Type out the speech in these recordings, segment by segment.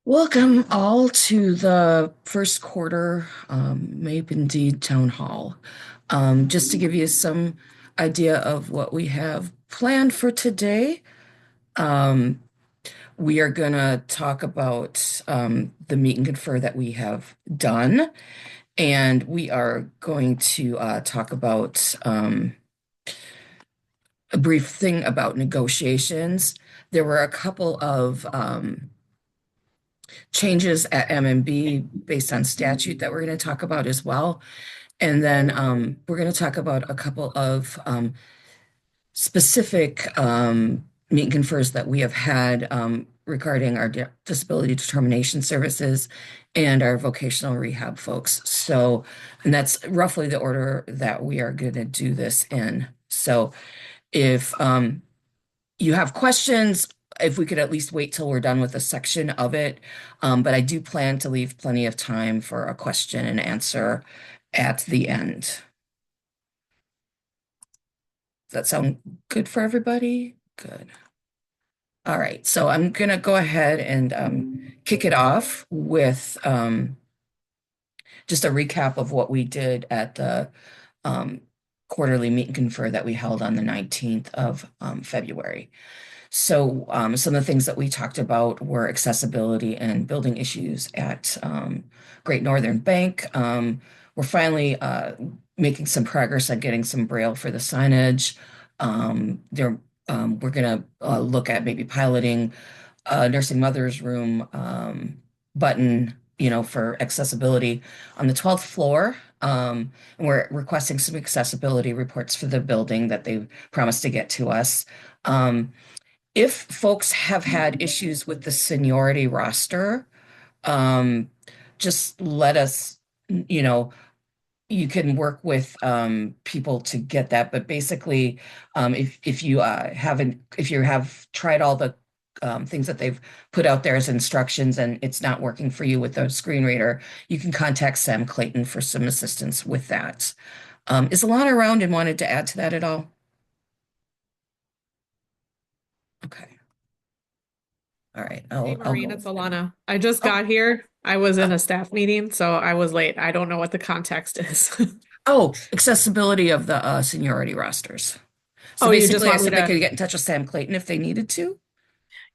Welcome all to the first quarter MAPE Indeed Town Hall. Just to give you some idea of what we have planned for today, um, we are going to talk about the meet and confer that we have done, and we are going to talk about a brief thing about negotiations. There were a couple of changes at MMB based on statute that we're going to talk about as well. And then we're going to talk about a couple of specific meet and confers that we have had regarding our disability determination services and our vocational rehab folks. So, and that's roughly the order that we are going to do this in. So if you have questions, if we could at least wait till we're done with a section of it. But I do plan to leave plenty of time for a question and answer at the end. Does that sound good for everybody? Good. All right, so I'm gonna go ahead and kick it off with just a recap of what we did at the um, quarterly meet and confer that we held on the 19th of February. So some of the things that we talked about were accessibility and building issues at Great Northern Bank. We're finally making some progress on getting some braille for the signage. We're going to look at maybe piloting a nursing mother's room button, for accessibility on the 12th floor. And we're requesting some accessibility reports for the building that they promised to get to us. If folks have had issues with the seniority roster, um, just let us, you can work with people to get that. But basically, if you if you have tried all the things that they've put out there as instructions and it's not working for you with the screen reader, you can contact Sam Clayton for some assistance with that. Is Alana around and wanted to add to that at all? Okay. All right. Hey I'll Maureen, go it's ahead. Alana. I just Oh, got here. I was in a staff meeting, so I was late. I don't know what the context is. oh, accessibility of the seniority rosters. So Oh, you just basically, I want me said they to? could get in touch with Sam Clayton if they needed to.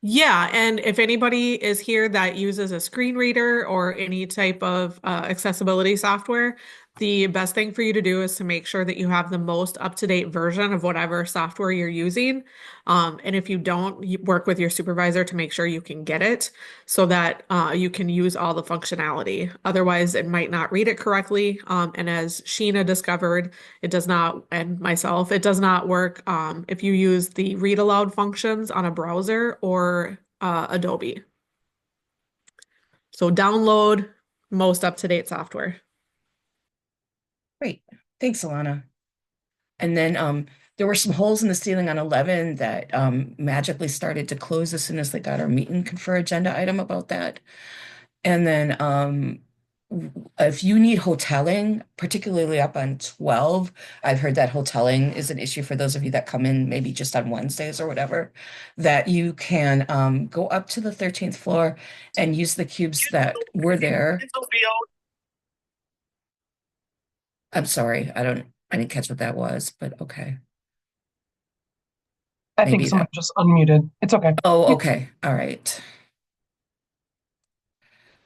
Yeah, and if anybody is here that uses a screen reader or any type of accessibility software, the best thing for you to do is to make sure that you have the most up-to-date version of whatever software you're using. And if you don't, you work with your supervisor to make sure you can get it so that you can use all the functionality. Otherwise, it might not read it correctly. And as Sheena discovered, it does not, and myself, it does not work if you use the read aloud functions on a browser or Adobe. So download most up-to-date software. Great. Thanks, Alana. And then there were some holes in the ceiling on 11 that magically started to close as soon as they got our meet and confer agenda item about that. And then if you need hoteling, particularly up on 12, I've heard that hoteling is an issue for those of you that come in maybe just on Wednesdays or whatever, that you can go up to the 13th floor and use the cubes that were there. I'm sorry, I didn't catch what that was, but okay. I think Maybe someone that. just unmuted. It's okay. Oh, Yep. okay. All right.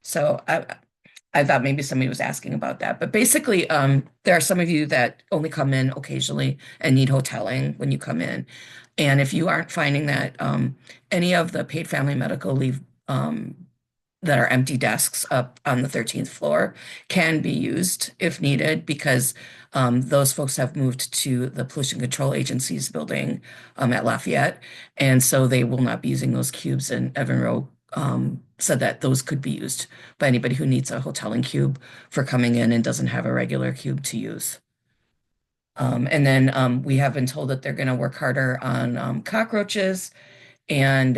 So I thought maybe somebody was asking about that. But basically, there are some of you that only come in occasionally and need hoteling when you come in. And if you aren't finding that any of the paid family medical leave that are empty desks up on the 13th floor can be used if needed because those folks have moved to the Pollution Control Agency's building at Lafayette. And so they will not be using those cubes. And Evan Rowe said that those could be used by anybody who needs a hoteling cube for coming in and doesn't have a regular cube to use. And then we have been told that they're going to work harder on cockroaches and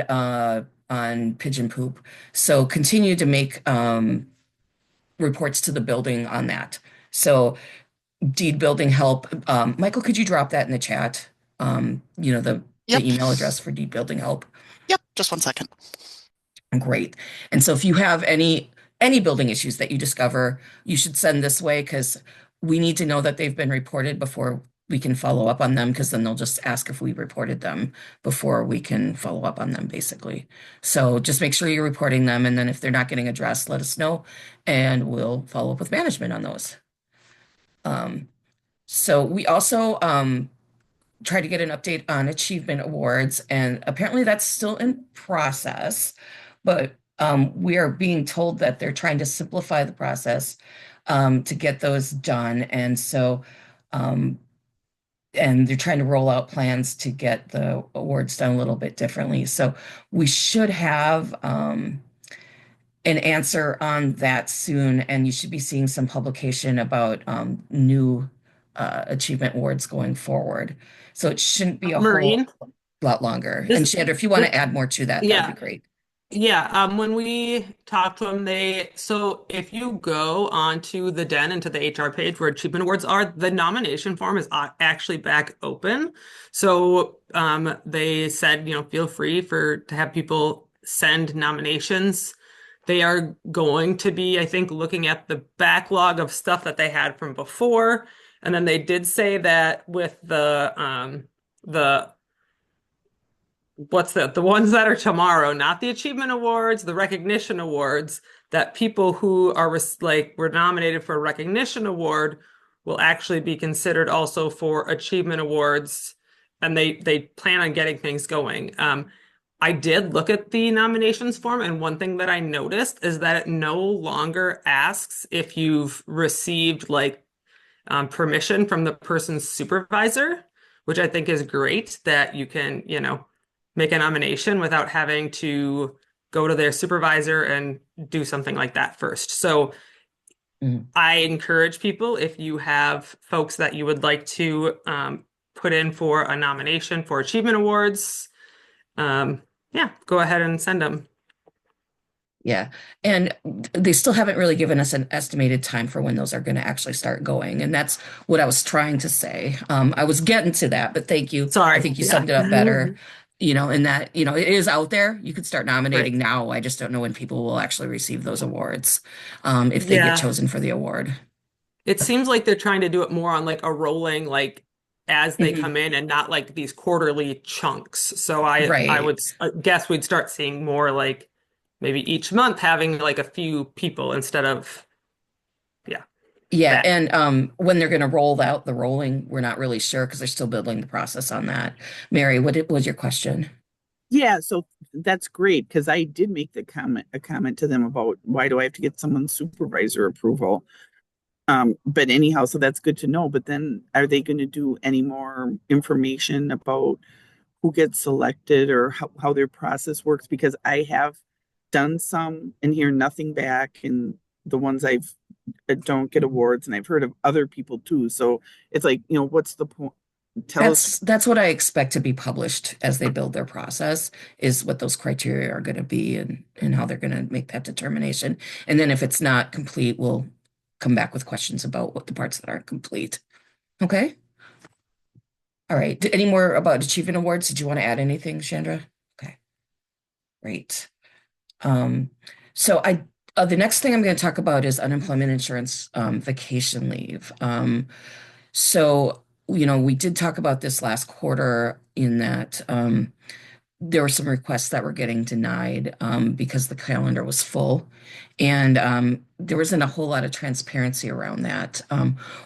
on pigeon poop. So continue to make reports to the building on that. So deed building help. Michael, could you drop that in the chat? The Yep. email address for deed building help. Yep. Just 1 second. Great. And so if you have any building issues that you discover, you should send this way because we need to know that they've been reported before we can follow up on them because then they'll just ask if we reported them before we can follow up on them, basically. So just make sure you're reporting them, and then if they're not getting addressed, let us know, and we'll follow up with management on those. Um, so we also try to get an update on achievement awards, and apparently that's still in process. But we are being told that they're trying to simplify the process to get those done, um, and they're trying to roll out plans to get the awards done a little bit differently. So we should have an answer on that soon, and you should be seeing some publication about new achievement awards going forward. So it shouldn't be a whole Maureen, lot longer. And this, Chandra, if you want this, to add more to that, that would be yeah, great. yeah. When we talked to them, so if you go onto the Den and to the HR page where achievement awards are, the nomination form is actually back open. So they said, feel free to have people send nominations. They are going to be, I think, looking at the backlog of stuff that they had from before. And then they did say that with the what's the ones that are tomorrow, not the achievement awards, the recognition awards, that people who are were nominated for a recognition award will actually be considered also for achievement awards, and they plan on getting things going. I did look at the nominations form, and one thing that I noticed is that it no longer asks if you've received permission from the person's supervisor, which I think is great that you can, make a nomination without having to go to their supervisor and do something like that first. So Mhm. I encourage people, if you have folks that you would like to put in for a nomination for achievement awards, yeah, go ahead and send them. Yeah. And they still haven't really given us an estimated time for when those are going to actually start going. And that's what I was trying to say. I was getting to that, but thank you. I Sorry. think you Yeah. summed it up better. In that, it is out there. You could start Right. nominating now. I just don't know when people will actually receive those awards, if they get Yeah. chosen for the award. It seems like they're trying to do it more on like a rolling, like as they Mhm. come in and not like these quarterly chunks. So I would Right. guess we'd start seeing more like maybe each month having like a few people instead of, yeah, Yeah, that. and when they're going to roll out the rolling, we're not really sure because they're still building the process on that. Mary, was your question? Yeah, so that's great because I did make a comment to them about why do I have to get someone's supervisor approval? But anyhow, so that's good to know. But then are they going to do any more information about who gets selected or how their process works? Because I have done some and hear nothing back, and the ones I've don't get awards, and I've heard of other people too. So it's like, what's the point? Tell us. That's what I expect to be published as they build their process, is what those criteria are going to be and how they're going to make that determination. And then if it's not complete, we'll come back with questions about what the parts that aren't complete. Okay? All right. Any more about achievement awards? Did you want to add anything, Chandra? Okay, great. Um, so the next thing I'm going to talk about is unemployment insurance, vacation leave. So, we did talk about this last quarter in that there were some requests that were getting denied because the calendar was full. And there wasn't a whole lot of transparency around that.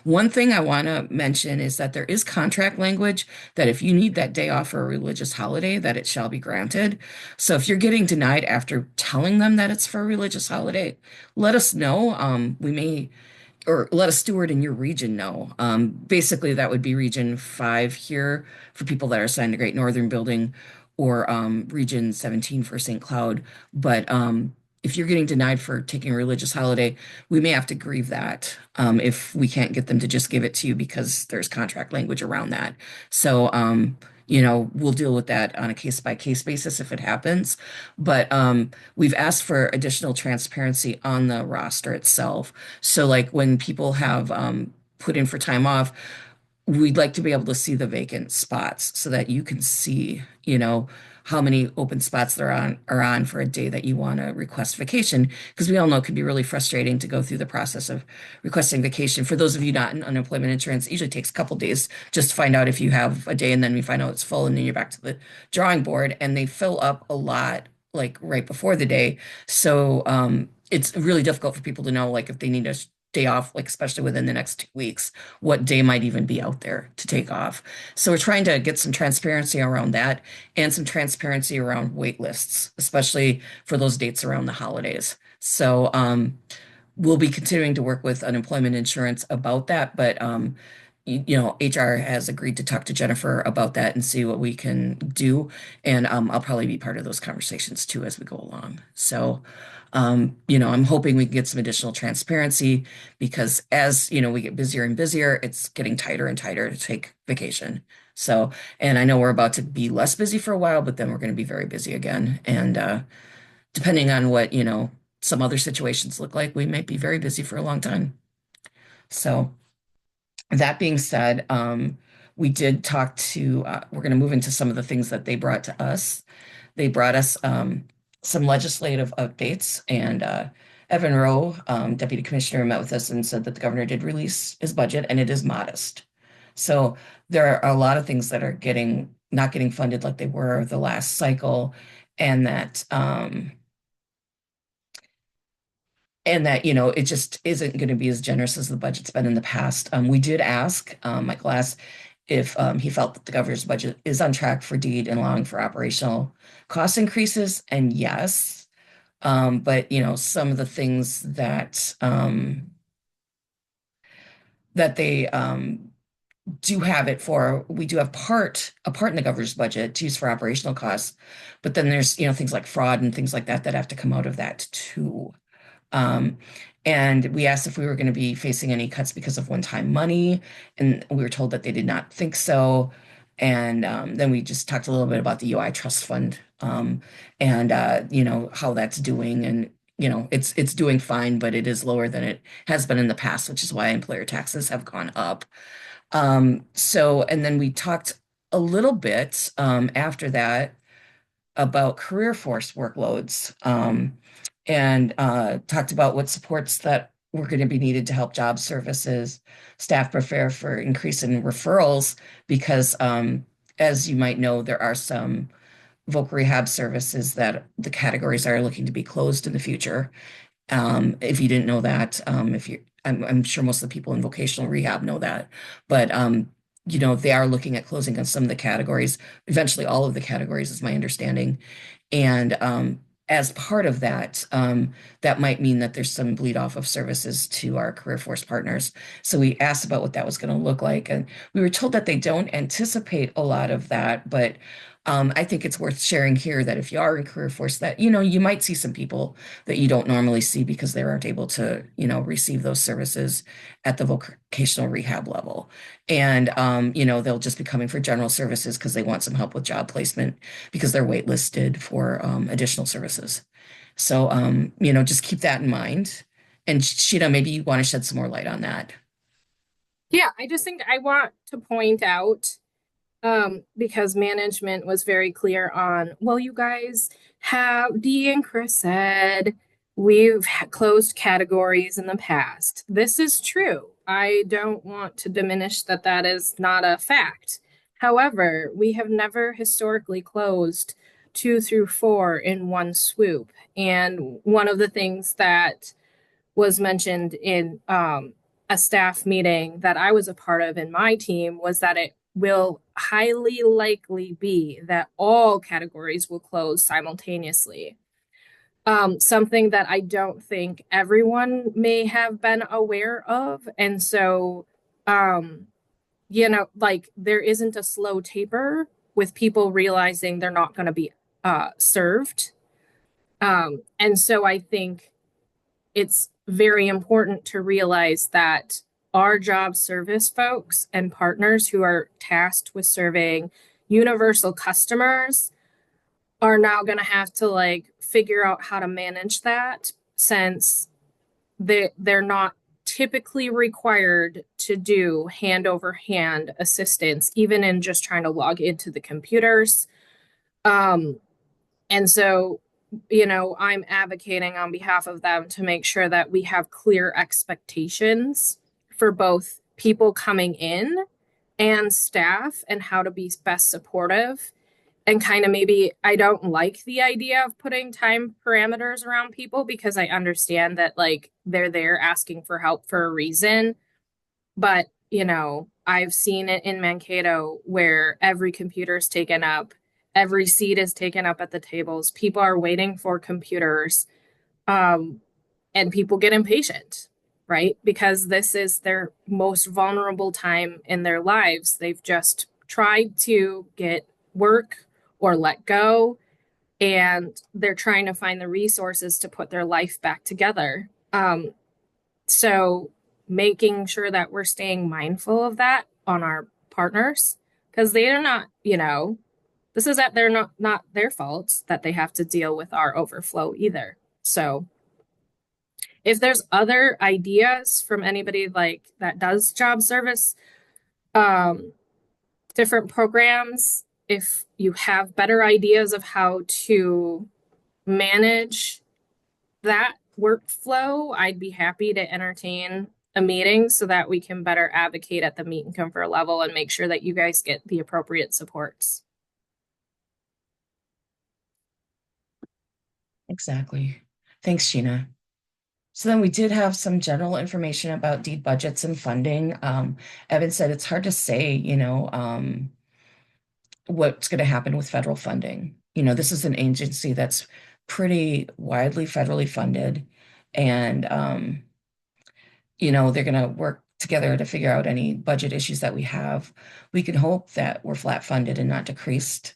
One thing I want to mention is that there is contract language that if you need that day off for a religious holiday, that it shall be granted. So if you're getting denied after telling them that it's for a religious holiday, let us know. We may or let a steward in your region know. Basically, that would be Region 5 here for people that are assigned to Great Northern Building, or Region 17 for St. Cloud. But if you're getting denied for taking a religious holiday, we may have to grieve that if we can't get them to just give it to you because there's contract language around that. So, we'll deal with that on a case by case basis if it happens. But we've asked for additional transparency on the roster itself. So, like when people have put in for time off, we'd like to be able to see the vacant spots so that you can see, how many open spots there are on for a day that you want to request vacation, because we all know it can be really frustrating to go through the process of requesting vacation. For those of you not in unemployment insurance, it usually takes a couple days just to find out if you have a day, and then we find out it's full, and then you're back to the drawing board, and they fill up a lot like right before the day. So it's really difficult for people to know like if they need a day off, like especially within the next 2 weeks, what day might even be out there to take off. So we're trying to get some transparency around that and some transparency around wait lists, especially for those dates around the holidays. So we'll be continuing to work with unemployment insurance about that, but HR has agreed to talk to Jennifer about that and see what we can do. And I'll probably be part of those conversations too as we go along. So, I'm hoping we can get some additional transparency, because as, we get busier and busier, it's getting tighter and tighter to take vacation. So, and I know we're about to be less busy for a while, but then we're going to be very busy again. And depending on what, some other situations look like, we might be very busy for a long time. So, that being said, we did talk to, we're going to move into some of the things that they brought to us. They brought us some legislative updates, and Evan Rowe, Deputy Commissioner, met with us and said that the governor did release his budget, and it is modest. So there are a lot of things that are not getting funded like they were the last cycle, and that it just isn't going to be as generous as the budget's been in the past. We did ask Michael asked if he felt that the governor's budget is on track for deed and allowing for operational cost increases, and yes. But some of the things that they do have it for, we do have a part in the governor's budget to use for operational costs, but then there's things like fraud and things like that that have to come out of that too. And we asked if we were going to be facing any cuts because of one-time money, and we were told that they did not think so. And then we just talked a little bit about the UI Trust Fund, and how that's doing, and it's doing fine, but it is lower than it has been in the past, which is why employer taxes have gone up. And then we talked a little bit after that about career force workloads, and talked about what supports that were going to be needed to help job services staff prepare for increase in referrals, because as you might know, there are some voc rehab services that the categories are looking to be closed in the future. If you didn't know that, I'm sure most of the people in vocational rehab know that, but they are looking at closing on some of the categories, eventually all of the categories is my understanding. And as part of that, that might mean that there's some bleed off of services to our career force partners. So we asked about what that was going to look like, and we were told that they don't anticipate a lot of that, but I think it's worth sharing here that if you are in career force, that you might see some people that you don't normally see because they aren't able to receive those services at the vocational rehab level. And they'll just be coming for general services because they want some help with job placement because they're waitlisted for additional services. So just keep that in mind. And Sheena, maybe you want to shed some more light on that. Yeah, I just think I want to point out, because management was very clear on, well, you guys have, Dee and Chris said, we've closed categories in the past. This is true. I don't want to diminish that is not a fact. However, we have never historically closed 2 through 4 in one swoop. And one of the things that was mentioned in a staff meeting that I was a part of in my team was that it will highly likely be that all categories will close simultaneously. Something that I don't think everyone may have been aware of. And so, there isn't a slow taper with people realizing they're not going to be served. And so I think it's very important to realize that our job service folks and partners who are tasked with serving universal customers are now going to have to figure out how to manage that, since they're not typically required to do hand over hand assistance, even in just trying to log into the computers. Um, and so, I'm advocating on behalf of them to make sure that we have clear expectations for both people coming in and staff and how to be best supportive. And kind of maybe I don't like the idea of putting time parameters around people because I understand that like they're there asking for help for a reason. But, I've seen it in Mankato where every computer is taken up, every seat is taken up at the tables. People are waiting for computers, um, and people get impatient, right? Because this is their most vulnerable time in their lives. They've just tried to get work or let go, and they're trying to find the resources to put their life back together. So making sure that we're staying mindful of that on our partners because they are not, this is that they're not their fault that they have to deal with our overflow either. So if there's other ideas from anybody like that does job service, um, different programs, if you have better ideas of how to manage that workflow, I'd be happy to entertain a meeting so that we can better advocate at the meet and confer level and make sure that you guys get the appropriate supports. Exactly. Thanks, Sheena. So then we did have some general information about deed budgets and funding. Evan said it's hard to say, what's going to happen with federal funding. This is an agency that's pretty widely federally funded, and they're going to work together to figure out any budget issues that we have. We can hope that we're flat funded and not decreased,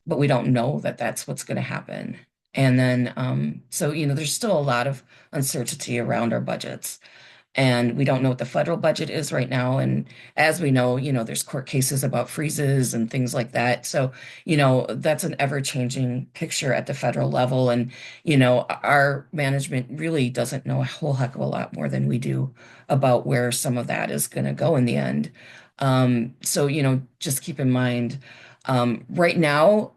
but we don't know that that's what's going to happen. And then, so, there's still a lot of uncertainty around our budgets. And we don't know what the federal budget is right now. And as we know, there's court cases about freezes and things like that. So, that's an ever-changing picture at the federal level. And, our management really doesn't know a whole heck of a lot more than we do about where some of that is going to go in the end. So, just keep in mind, right now,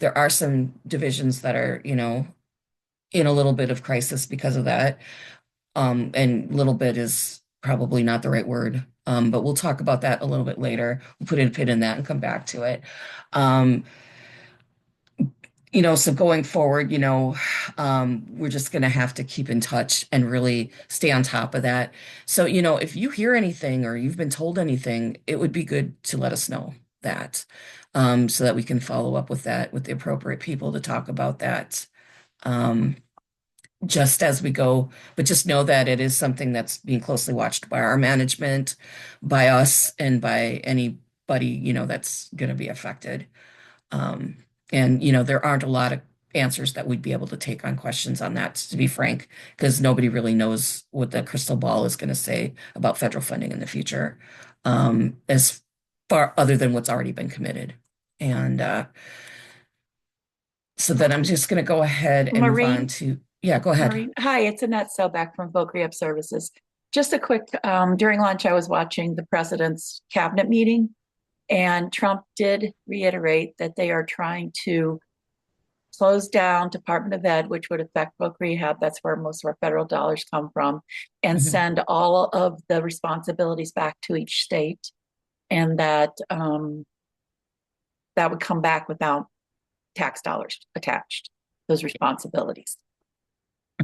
there are some divisions that are, in a little bit of crisis because of that. And little bit is probably not the right word. But we'll talk about that a little bit later. We'll put a pin in that and come back to it. So going forward, we're just going to have to keep in touch and really stay on top of that. So, if you hear anything or you've been told anything, it would be good to let us know that, so that we can follow up with that with the appropriate people to talk about that. Just as we go, but just know that it is something that's being closely watched by our management, by us, and by anybody, that's going to be affected. And, there aren't a lot of answers that we'd be able to take on questions on that, to be frank, because nobody really knows what the crystal ball is going to say about federal funding in the future, as far other than what's already been committed. And so then I'm just going to go ahead and move on to, yeah, go ahead. Maureen. Hi, it's Annette Selbach from Voc Rehab Services. Just a quick, during lunch, I was watching the president's cabinet meeting, and Trump did reiterate that they are trying to close down Department of Ed, which would affect Voc Rehab. That's where most of our federal dollars come from, and send all of the responsibilities back to each state, and that that would come back without tax dollars attached, those responsibilities.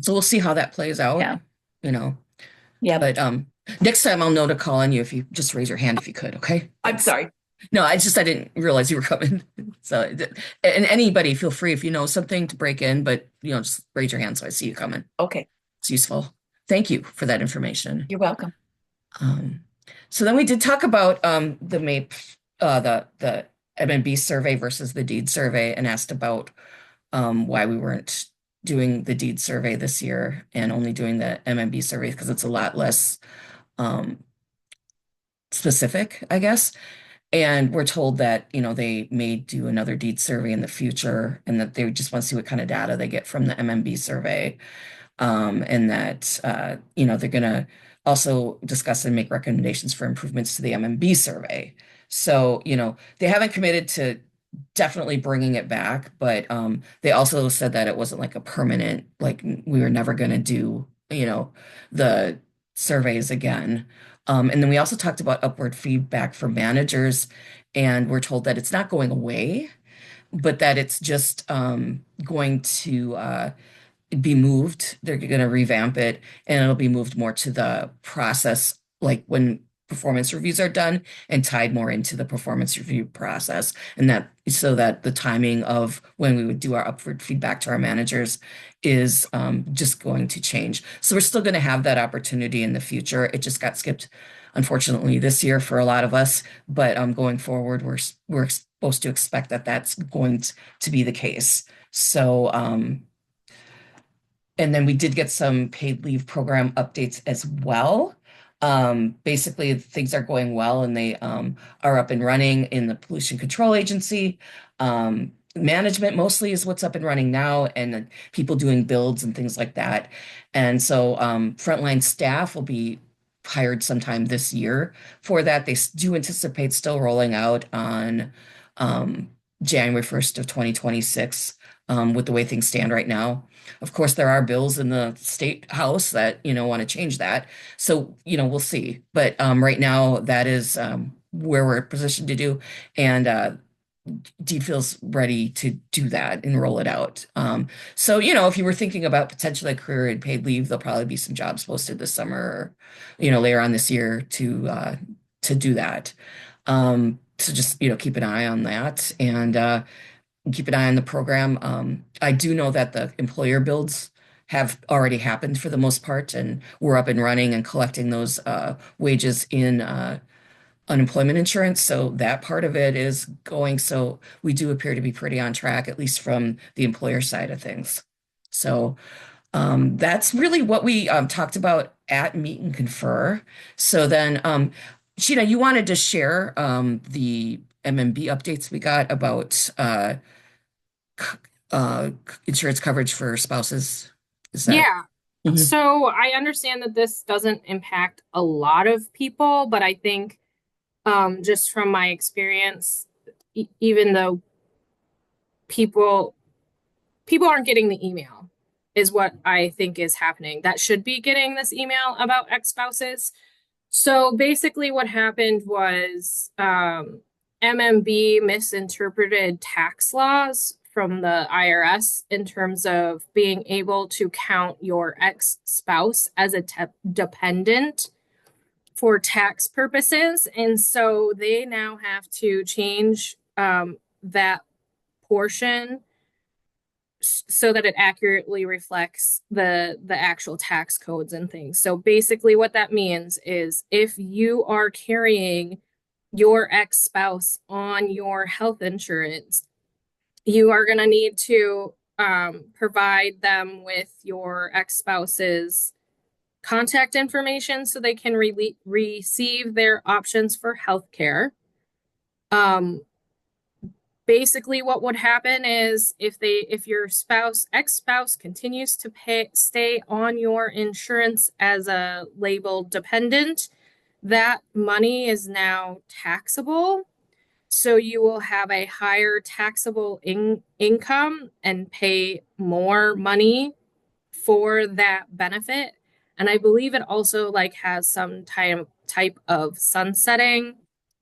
So we'll see how that plays out. Yeah. Yeah. But next time I'll know to call on you if you just raise your hand if you could, okay? I'm sorry. No, I didn't realize you were coming. So, and anybody feel free if you know something to break in, but just raise your hand so I see you coming. Okay. It's useful. Thank you for that information. You're welcome. So then we did talk about the MAPE, the MMB survey versus the deed survey, and asked about why we weren't doing the deed survey this year and only doing the MMB survey because it's a lot less specific, I guess. And we're told that, they may do another deed survey in the future and that they just want to see what kind of data they get from the MMB survey. And that, they're going to also discuss and make recommendations for improvements to the MMB survey. So, they haven't committed to definitely bringing it back, but they also said that it wasn't like a permanent, like we were never going to do, the surveys again. And then we also talked about upward feedback for managers, and we're told that it's not going away, but that it's just going to be moved. They're going to revamp it, and it'll be moved more to the process, like when performance reviews are done, and tied more into the performance review process. And that so that the timing of when we would do our upward feedback to our managers is just going to change. So we're still going to have that opportunity in the future. It just got skipped, unfortunately, this year for a lot of us. But going forward, we're supposed to expect that that's going to be the case. So and then we did get some paid leave program updates as well. Basically, things are going well, and they are up and running in the Pollution Control Agency. Management mostly is what's up and running now, and people doing builds and things like that. And so frontline staff will be hired sometime this year for that. They do anticipate still rolling out on um, January 1st of 2026 with the way things stand right now. Of course, there are bills in the state house that, want to change that. So, we'll see. But right now, that is where we're positioned to do. And Deed feels ready to do that and roll it out. So, if you were thinking about potentially a career in paid leave, there'll probably be some jobs posted this summer or, later on this year to do that. So just, keep an eye on that. And keep an eye on the program. I do know that the employer builds have already happened for the most part, and we're up and running and collecting those wages in unemployment insurance. So that part of it is going. So we do appear to be pretty on track, at least from the employer side of things. So that's really what we talked about at Meet and Confer. So then, Sheena, you wanted to share the MMB updates we got about insurance coverage for spouses. Is that? Yeah. Mhm. So I understand that this doesn't impact a lot of people, but I think just from my experience, even though people aren't getting the email, is what I think is happening. That should be getting this email about ex-spouses. So basically, what happened was MMB misinterpreted tax laws from the IRS in terms of being able to count your ex-spouse as a dependent for tax purposes. And so they now have to change that portion so that it accurately reflects the actual tax codes and things. So basically what that means is if you are carrying your ex-spouse on your health insurance, you are going to need to provide them with your ex-spouse's contact information so they can receive their options for health care. Basically what would happen is if your ex-spouse continues to stay on your insurance as a labeled dependent, that money is now taxable. So you will have a higher taxable income and pay more money for that benefit. And I believe it also has some type of sunsetting,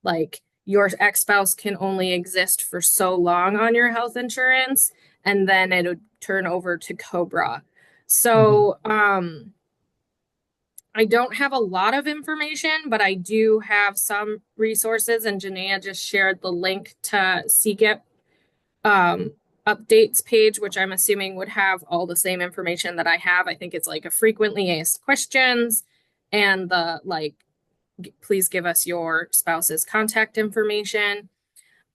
like your ex-spouse can only exist for so long on your health insurance, and then it would turn over to Cobra. So I don't have a lot of information, but I do have some resources, and Janaea just shared the link to CGIP updates page, which I'm assuming would have all the same information that I have. I think it's a frequently asked questions and the please give us your spouse's contact information.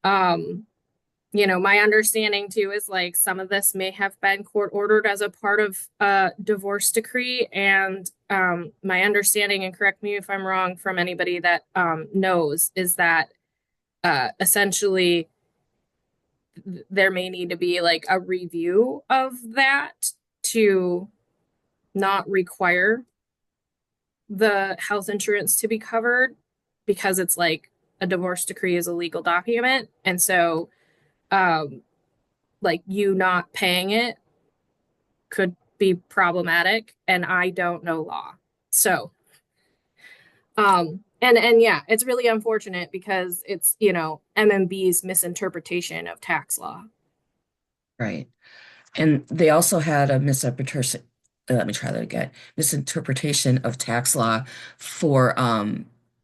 My understanding too is some of this may have been court ordered as a part of a divorce decree. And my understanding, and correct me if I'm wrong from anybody that knows, is that essentially there may need to be a review of that to not require the health insurance to be covered because it's a divorce decree is a legal document. And so um, like you not paying it could be problematic, and I don't know law. So, and yeah, it's really unfortunate because it's, MMB's misinterpretation of tax law. Right. And they also had a misinterpretation, let me try that again, misinterpretation of tax law for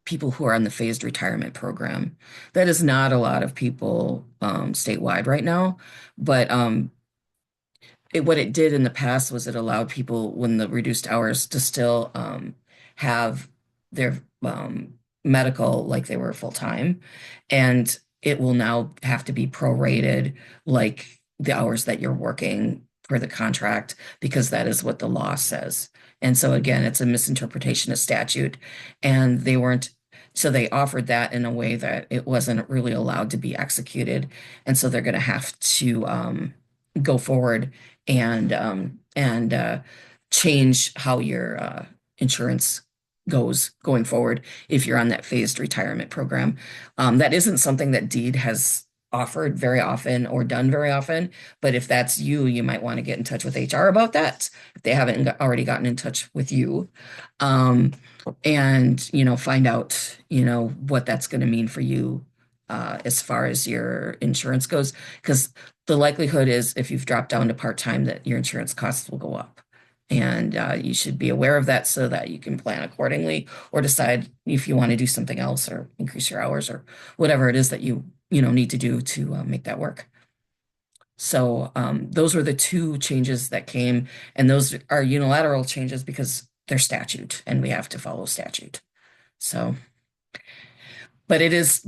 people who are on the phased retirement program. That is not a lot of people statewide right now, but what it did in the past was it allowed people when the reduced hours to still have their medical like they were full time, and it will now have to be prorated like the hours that you're working for the contract because that is what the law says. And so again, it's a misinterpretation of statute, and they weren't. So they offered that in a way that it wasn't really allowed to be executed, and so they're going to have to go forward and change how your insurance goes going forward if you're on that phased retirement program. That isn't something that Deed has offered very often or done very often, but if that's you, you might want to get in touch with HR about that if they haven't already gotten in touch with you. And find out what that's going to mean for you as far as your insurance goes, because the likelihood is if you've dropped down to part-time that your insurance costs will go up. And you should be aware of that so that you can plan accordingly or decide if you want to do something else or increase your hours or whatever it is that you need to do to make that work. So those were the two changes that came, and those are unilateral changes because they're statute and we have to follow statute. So, but it has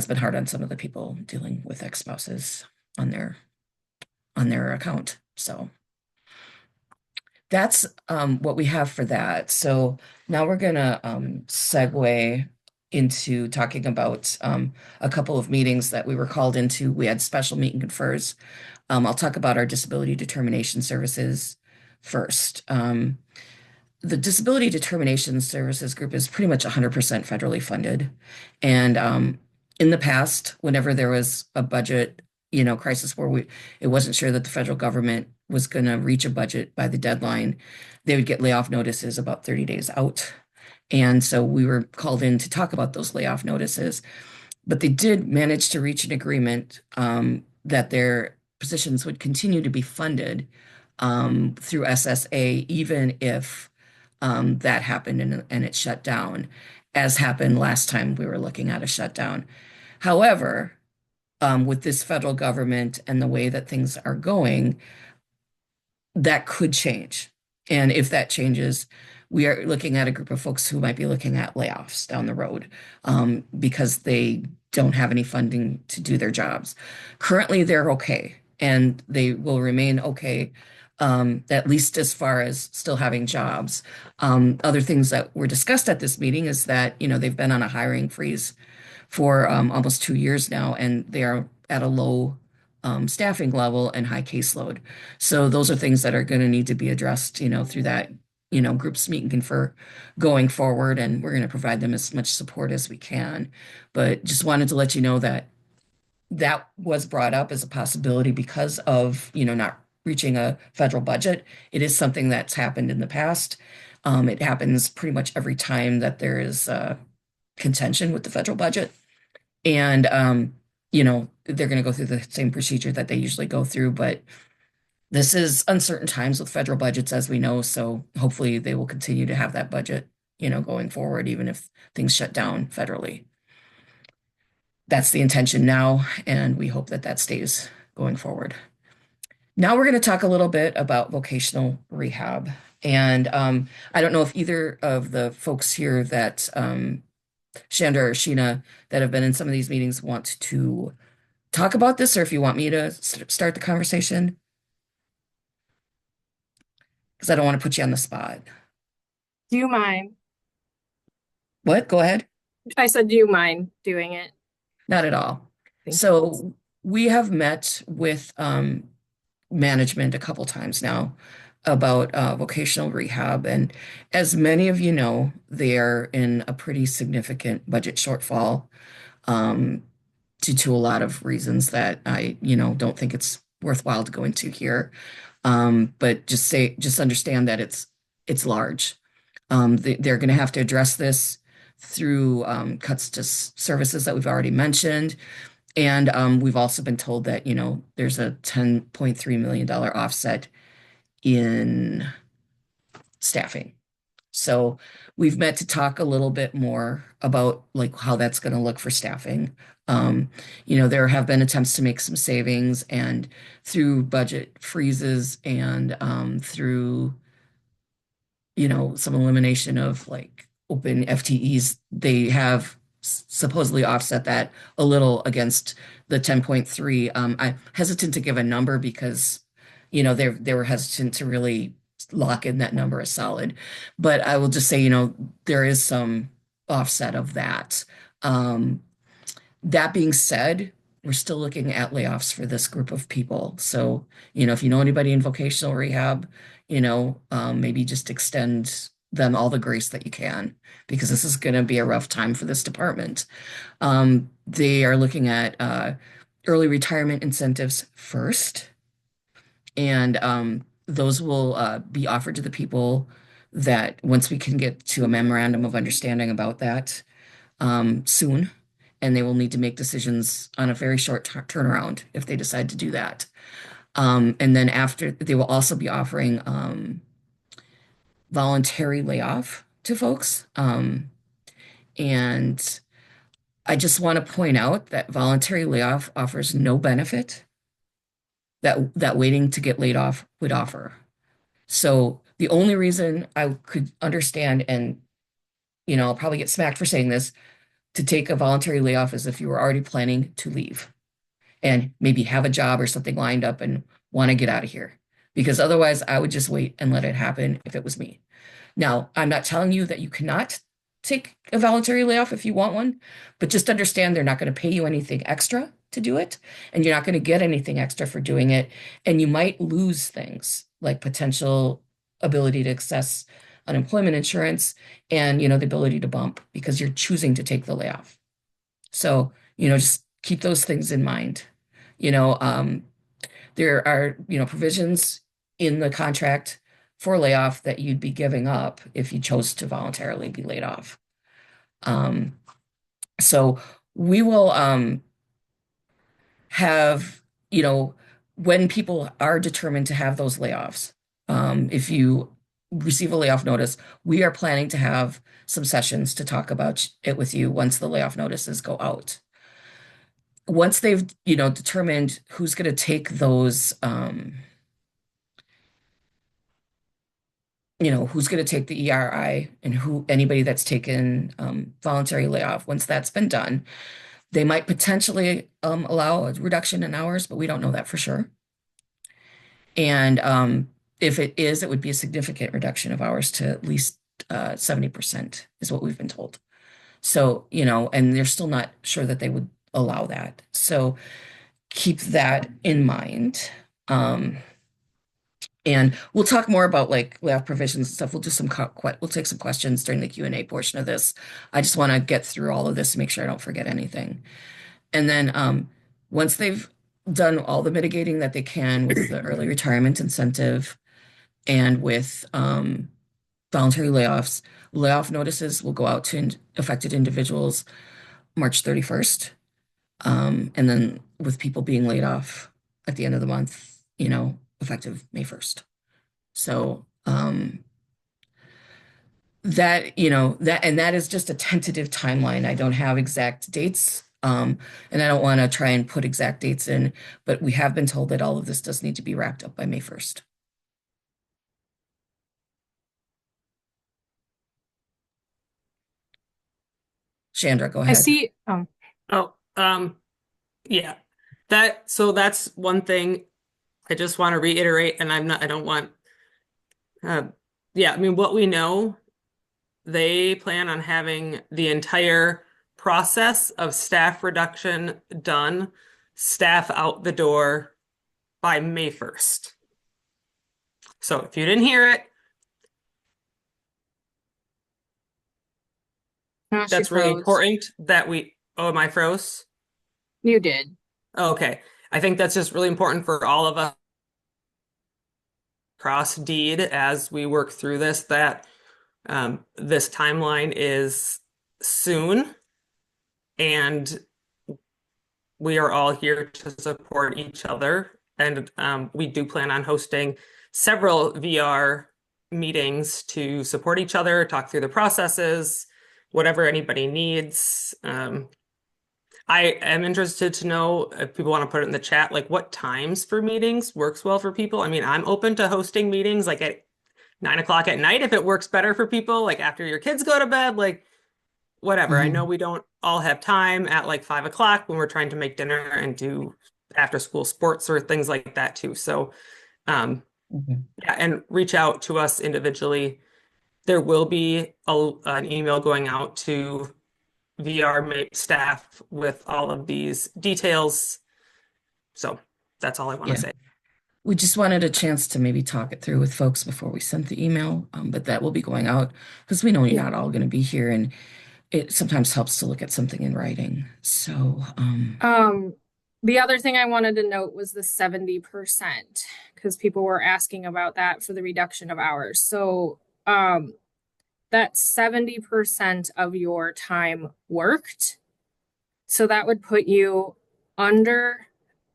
been hard on some of the people dealing with ex-spouses on their account. So that's what we have for that. So now we're gonna segue into talking about a couple of meetings that we were called into. We had special meet and confers. I'll talk about our disability determination services first. The Disability Determination Services Group is pretty much 100% federally funded. And in the past, whenever there was a budget, crisis where it wasn't sure that the federal government was going to reach a budget by the deadline, they would get layoff notices about 30 days out. And so we were called in to talk about those layoff notices. But they did manage to reach an agreement that their positions would continue to be funded through SSA, even if that happened and it shut down, as happened last time we were looking at a shutdown. However, with this federal government and the way that things are going, that could change. And if that changes, we are looking at a group of folks who might be looking at layoffs down the road because they don't have any funding to do their jobs. Currently, they're okay, and they will remain okay, at least as far as still having jobs. Other things that were discussed at this meeting is that, they've been on a hiring freeze for almost 2 years now, and they are at a low staffing level and high caseload. So those are things that are going to need to be addressed, through that, groups meet and confer going forward, and we're going to provide them as much support as we can. But just wanted to let you know that that was brought up as a possibility because of, not reaching a federal budget. It is something that's happened in the past. It happens pretty much every time that there is contention with the federal budget. And, they're going to go through the same procedure that they usually go through. But this is uncertain times with federal budgets, as we know. So hopefully they will continue to have that budget, going forward, even if things shut down federally. That's the intention now, and we hope that that stays going forward. Now we're going to talk a little bit about vocational rehab. And I don't know if either of the folks here that Shanda or Sheena that have been in some of these meetings want to talk about this, or if you want me to start the conversation, because I don't want to put you on the spot. Do you mind? What? Go ahead. I said, do you mind doing it? Not at all. Thank So we have met with management a couple times now about vocational rehab. And as many of you know, they're in a pretty significant budget shortfall due to a lot of reasons that I, don't think it's worthwhile to go into here. But just understand that it's large. They're going to have to address this through cuts to services that we've already mentioned. And we've also been told that, there's a $10.3 million offset in staffing. So we've met to talk a little bit more about like how that's going to look for staffing. There have been attempts to make some savings and through budget freezes and through some elimination of like open FTEs, they have supposedly offset that a little against the 10.3. I'm hesitant to give a number because, they were hesitant to really lock in that number as solid. But I will just say, there is some offset of that. That being said, we're still looking at layoffs for this group of people. So, if you know anybody in vocational rehab, maybe just extend them all the grace that you can, because this is going to be a rough time for this department. They are looking at early retirement incentives first, and those will be offered to the people that once we can get to a memorandum of understanding about that soon, and they will need to make decisions on a very short turnaround if they decide to do that. And then after, they will also be offering voluntary layoff to folks. And I just want to point out that voluntary layoff offers no benefit that waiting to get laid off would offer. So the only reason I could understand, and I'll probably get smacked for saying this, to take a voluntary layoff is if you were already planning to leave and maybe have a job or something lined up and want to get out of here. Because otherwise, I would just wait and let it happen if it was me. Now, I'm not telling you that you cannot take a voluntary layoff if you want one, but just understand they're not going to pay you anything extra to do it, and you're not going to get anything extra for doing it. And you might lose things like potential ability to access unemployment insurance and, the ability to bump because you're choosing to take the layoff. So, just keep those things in mind. There are, provisions in the contract for layoff that you'd be giving up if you chose to voluntarily be laid off. So we will have, when people are determined to have those layoffs, if you receive a layoff notice, we are planning to have some sessions to talk about it with you once the layoff notices go out. Once they've, determined who's going to take those, who's going to take the ERI and anybody that's taken voluntary layoff, once that's been done, they might potentially allow a reduction in hours, but we don't know that for sure. And if it is, it would be a significant reduction of hours to at least 70% is what we've been told. So, and they're still not sure that they would allow that. So keep that in mind. And we'll talk more about like layoff provisions and stuff. We'll do we'll take some questions during the Q&A portion of this. I just want to get through all of this to make sure I don't forget anything. And then once they've done all the mitigating that they can with the early retirement incentive and with voluntary layoffs, layoff notices will go out to affected individuals March 31st. And then with people being laid off at the end of the month, effective May 1st. So that is just a tentative timeline. I don't have exact dates. And I don't want to try and put exact dates in, but we have been told that all of this does need to be wrapped up by May 1st. Chandra, go I ahead. see. Yeah. That's one thing I just want to reiterate, and I don't want, what we know, they plan on having the entire process of staff reduction done, staff out the door by May 1st. So if you didn't hear it, Oh, she that's really froze. important that oh, am I froze? You did. Okay. I think that's just really important for all of us cross deed as we work through this, that this timeline is soon, and we are all here to support each other. And we do plan on hosting several VR meetings to support each other, talk through the processes, whatever anybody needs. I am interested to know if people want to put it in the chat, like what times for meetings works well for people. I mean, I'm open to hosting meetings like at 9 o'clock at night if it works better for people, like after your kids go to bed, like whatever. I know Mhm. we don't all have time at like 5 o'clock when we're trying to make dinner and do after school sports or things like that too. So, um, Mhm. yeah, and reach out to us individually. There will be an email going out to staff with all of these details. So that's all I want to Yeah. say. We just wanted a chance to maybe talk it through with folks before we sent the email, but that will be going out because we know you're Yeah. not all going to be here, and it sometimes helps to look at something in writing. So, Um, the other thing I wanted to note was the 70%, because people were asking about that for the reduction of hours. So, that's 70% of your time worked. So that would put you under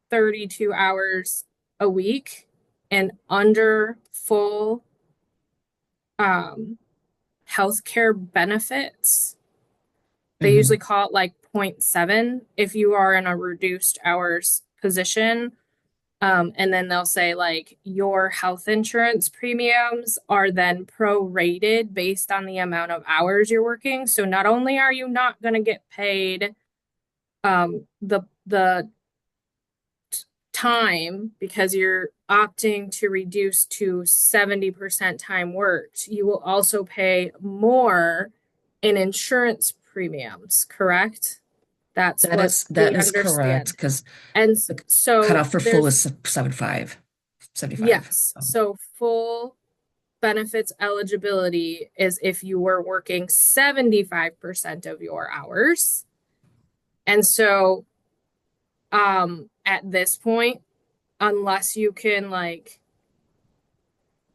32 hours a week and under full um healthcare benefits. They usually mhm. call it like zero point 0.7 if you are in a reduced hours position. And then they'll say like your health insurance premiums are then prorated based on the amount of hours you're working. So not only are you not going to get paid the time because you're opting to reduce to 70% time worked, you will also pay more in insurance premiums, correct? That's what That we is correct understand. because And the so cutoff for full there's, is 75. yes, so full benefits eligibility is if you were working 75% of your hours. And so at this point, unless you can like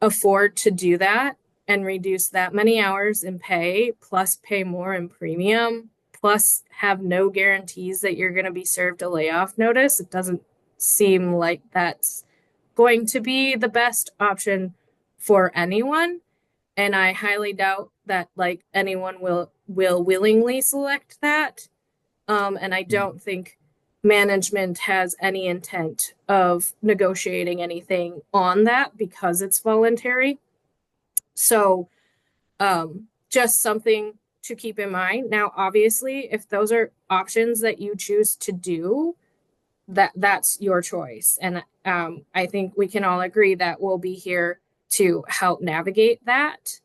afford to do that and reduce that many hours in pay, plus pay more in premium, plus have no guarantees that you're going to be served a layoff notice, it doesn't seem like that's going to be the best option for anyone. And I highly doubt that like anyone will willingly select that. And I don't think management has any intent of negotiating anything on that because it's voluntary. So, just something to keep in mind. Now, obviously, if those are options that you choose to do, that's your choice. And I think we can all agree that we'll be here to help navigate that.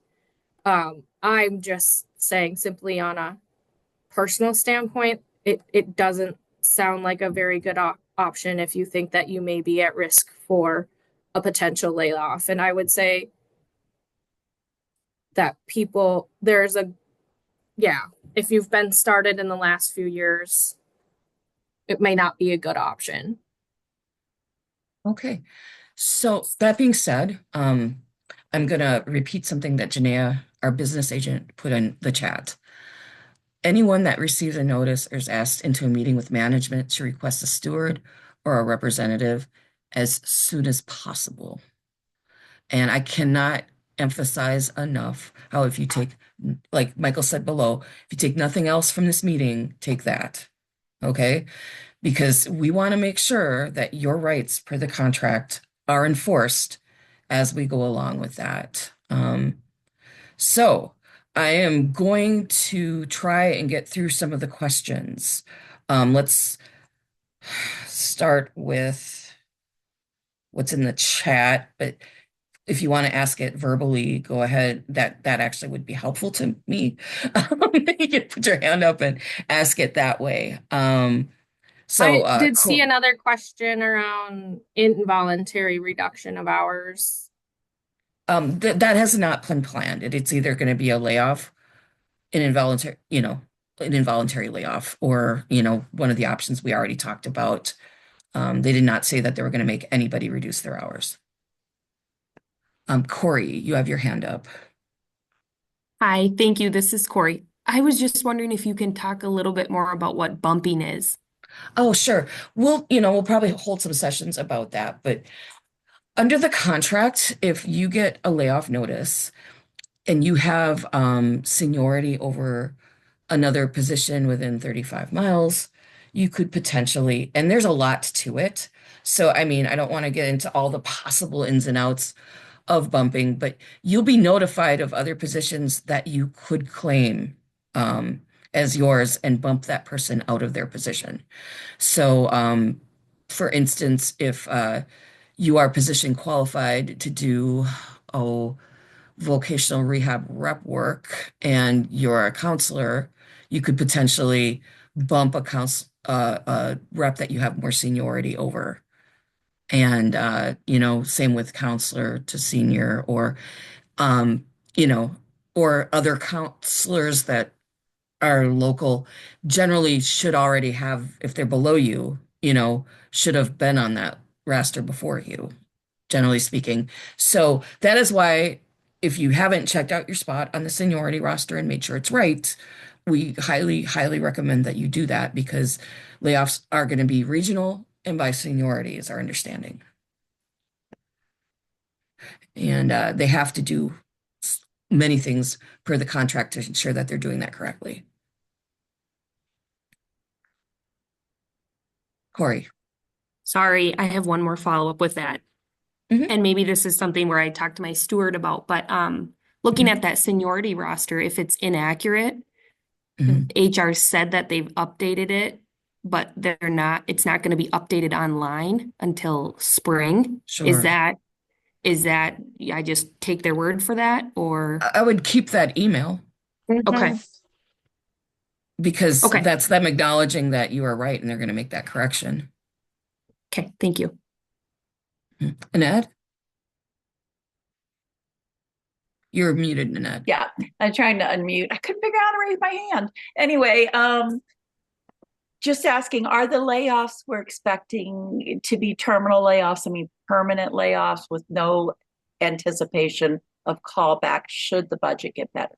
I'm just saying simply on a personal standpoint, it doesn't sound like a very good option if you think that you may be at risk for a potential layoff. And I would say that there's a, yeah, if you've been started in the last few years, it may not be a good option. Okay. So that being said, I'm gonna repeat something that Janaea, our business agent, put in the chat. Anyone that receives a notice or is asked into a meeting with management to request a steward or a representative as soon as possible. And I cannot emphasize enough how if you take, like Michael said below, if you take nothing else from this meeting, take that. Okay? Because we want to make sure that your rights per the contract are enforced as we go along with that. So I am going to try and get through some of the questions. Let's start with what's in the chat, but if you want to ask it verbally, go ahead. That actually would be helpful to me. You can put your hand up and ask it that way. So, I did see another question around involuntary reduction of hours. that has not been planned. It's either going to be a layoff, an involuntary, an involuntary layoff or, one of the options we already talked about. They did not say that they were going to make anybody reduce their hours. Corey, you have your hand up. Hi, thank you. This is Corey. I was just wondering if you can talk a little bit more about what bumping is. Oh, sure. We'll probably hold some sessions about that, but under the contract, if you get a layoff notice and you have seniority over another position within 35 miles, you could potentially, and there's a lot to it. So, I mean, I don't want to get into all the possible ins and outs of bumping, but you'll be notified of other positions that you could claim as yours and bump that person out of their position. So, for instance, if you are position qualified to do, oh, vocational rehab rep work and you're a counselor, you could potentially bump a rep that you have more seniority over. And same with counselor to senior um, you know, or other counselors that are local generally should already have, if they're below you, should have been on that roster before you, generally speaking. So that is why if you haven't checked out your spot on the seniority roster and made sure it's right, we highly, highly recommend that you do that because layoffs are going to be regional and by seniority is our understanding. And they have to do many things per the contract to ensure that they're doing that correctly. Corey. Sorry, I have one more follow-up with that. And maybe this is something where I talked to my steward about, but looking at that seniority roster, if it's inaccurate, HR said that they've updated it, but it's not going to be updated online until spring. Sure. Is that I just take their word for that, or I would keep that email. Okay. Because that's them acknowledging that you are right and they're going to make that correction. Okay, thank you. Annette? You're muted, Annette. Yeah, I'm trying to unmute. I couldn't figure out how to raise my hand. Anyway, just asking, are the layoffs we're expecting to be terminal layoffs? I mean, permanent layoffs with no anticipation of callback should the budget get better?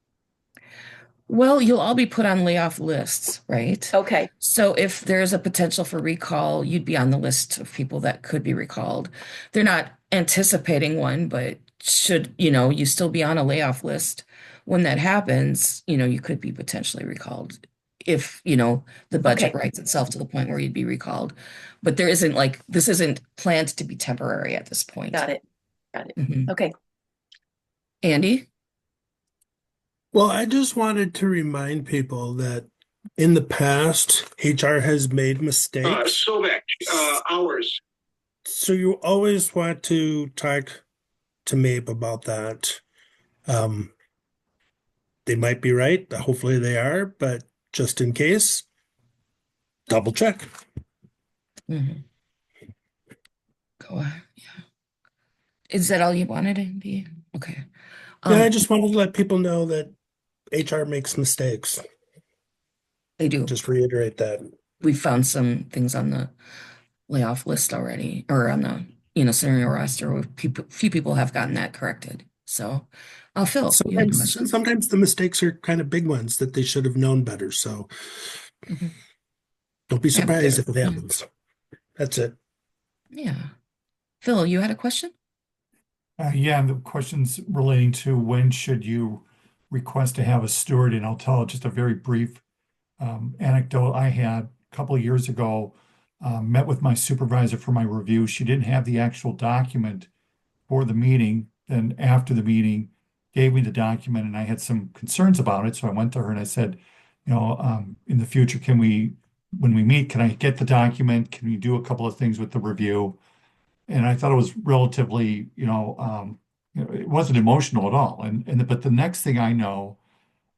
Well, you'll all be put on layoff lists, right? Okay. So if there's a potential for recall, you'd be on the list of people that could be recalled. They're not anticipating one, but should, you still be on a layoff list. When that happens, you could be potentially recalled if, the budget writes itself to the point where you'd be recalled. But this isn't planned to be temporary at this point. Got it. Okay. Andy? Well, I just wanted to remind people that in the past, HR has made mistakes. Hours. So you always want to talk to MAPE about that. They might be right. Hopefully they are, but just in case, double check. Go ahead. Yeah. Is that all you wanted, Andy? Okay. Yeah, I just wanted to let people know that HR makes mistakes. They do. Just reiterate that. We found some things on the layoff list already, or on the, scenario roster where few people have gotten that corrected. So, Phil, you have questions? Sometimes the mistakes are kind of big ones that they should have known better. So don't be surprised if it happens. That's it. Yeah. Phil, you had a question? Yeah, the question's relating to when should you request to have a steward, and I'll tell just a very brief anecdote I had a couple of years ago. Met with my supervisor for my review. She didn't have the actual document for the meeting. Then after the meeting, gave me the document, and I had some concerns about it. So I went to her and I said, in the future, when we meet, can I get the document? Can we do a couple of things with the review? And I thought it was relatively, it wasn't emotional at all. But the next thing I know,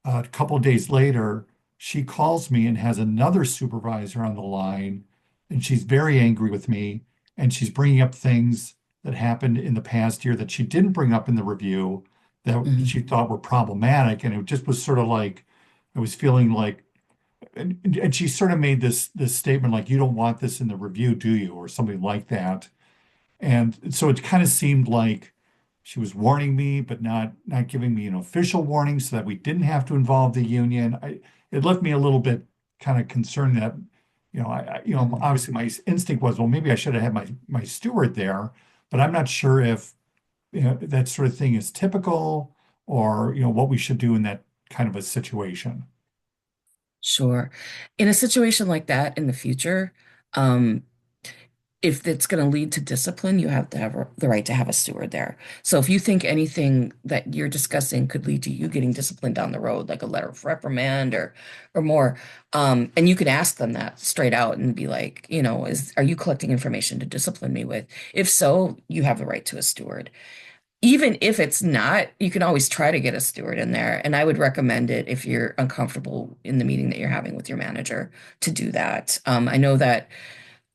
a couple of days later, she calls me and has another supervisor on the line, and she's very angry with me, and she's bringing up things that happened in the past year that she didn't bring up in the review that she thought were problematic. And it just was sort of like, I was feeling like and she sort of made this statement like, you don't want this in the review, do you? Or something like that. And so it kind of seemed like she was warning me, but not giving me an official warning so that we didn't have to involve the union. It left me a little bit kind of concerned that, obviously my instinct was, well, maybe I should have had my steward there, but I'm not sure if, that sort of thing is typical or, what we should do in that kind of a situation. Sure. In a situation like that in the future, um, if it's going to lead to discipline, you have to have the right to have a steward there. So if you think anything that you're discussing could lead to you getting disciplined down the road, like a letter of reprimand or more, and you could ask them that straight out and be like, are you collecting information to discipline me with? If so, you have the right to a steward. Even if it's not, you can always try to get a steward in there. And I would recommend it if you're uncomfortable in the meeting that you're having with your manager to do that. I know that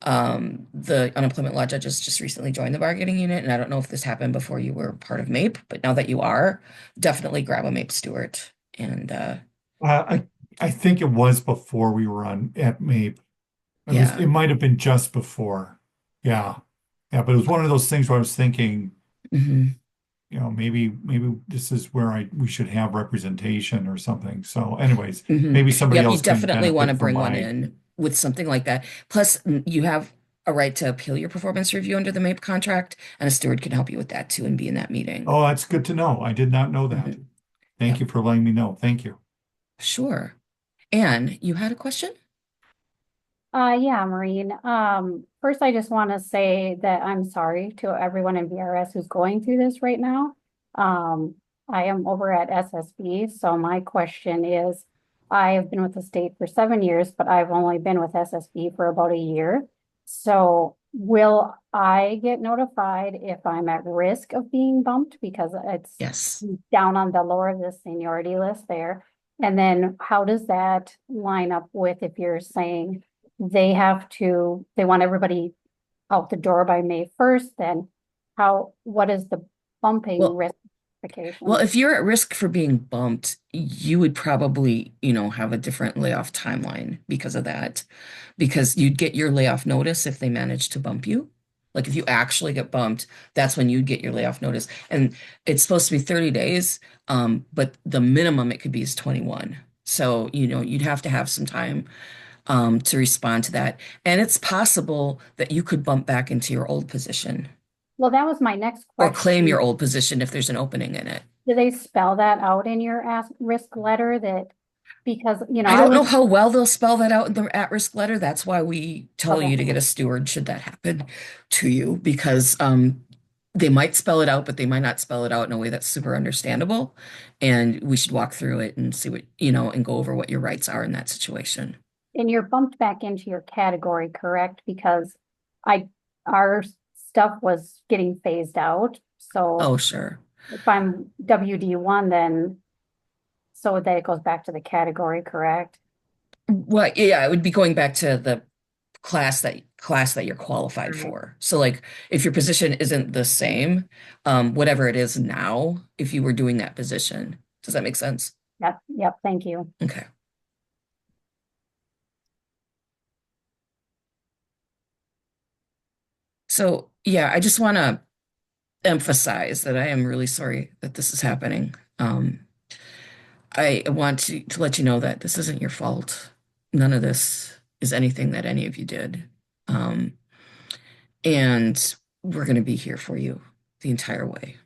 the unemployment law judges just recently joined the bargaining unit, and I don't know if this happened before you were part of MAPE, but now that you are, definitely grab a MAPE steward. And I think it was before we were on at MAPE. yeah. It might have been just before. Yeah. Yeah, but it was one of those things where I was thinking, Mhm. maybe this is where we should have representation or something. So anyways, Mhm. maybe somebody Yep, you else can definitely want to benefit from bring one my, in with something like that. Plus, you have a right to appeal your performance review under the MAPE contract, and a steward can help you with that too and be in that meeting. oh, that's good to know. I did not know that. Mhm. Thank Yep, you for letting me know. Thank you. sure. Anne, you had a question? Yeah, Maureen. First, I just want to say that I'm sorry to everyone in VRS who's going through this right now. Um, I am over at SSB, so my question is, I have been with the state for 7 years, but I've only been with SSB for about a year. So will I get notified if I'm at risk of being bumped because it's Yes. down on the lower of the seniority list there? And then how does that line up with if you're saying they want everybody out the door by May 1st, then what is the bumping Well, risk Well, implication? if you're at risk for being bumped, you would probably, have a different layoff timeline because of that. Because you'd get your layoff notice if they manage to bump you. Like if you actually get bumped, that's when you'd get your layoff notice. And it's supposed to be 30 days, but the minimum it could be is 21. So, you'd have to have some time to respond to that. And it's possible that you could bump back into your old position Well, that was my next or claim question. your old position if there's an opening in it. Do they spell that out in your risk letter because, I I don't know was, how well they'll spell that out in the at-risk letter. That's why we tell okay, you to get a steward should that happen to you, because they might spell it out, but they might not spell it out in a way that's super understandable. And we should walk through it and see what, and go over what your rights are in that situation. and you're bumped back into your category, correct? Because our stuff was getting phased out. So Oh, sure. if I'm WD1, then so that it goes back to the category, correct? Well, yeah, it would be going back to the class that you're qualified Right. for. So like if your position isn't the same, whatever it is now, if you were doing that position, does that make sense? Yep, thank you. Okay. So yeah, I just want to emphasize that I am really sorry that this is happening. I want to let you know that this isn't your fault. None of this is anything that any of you did. Um, and we're going to be here for you the entire way.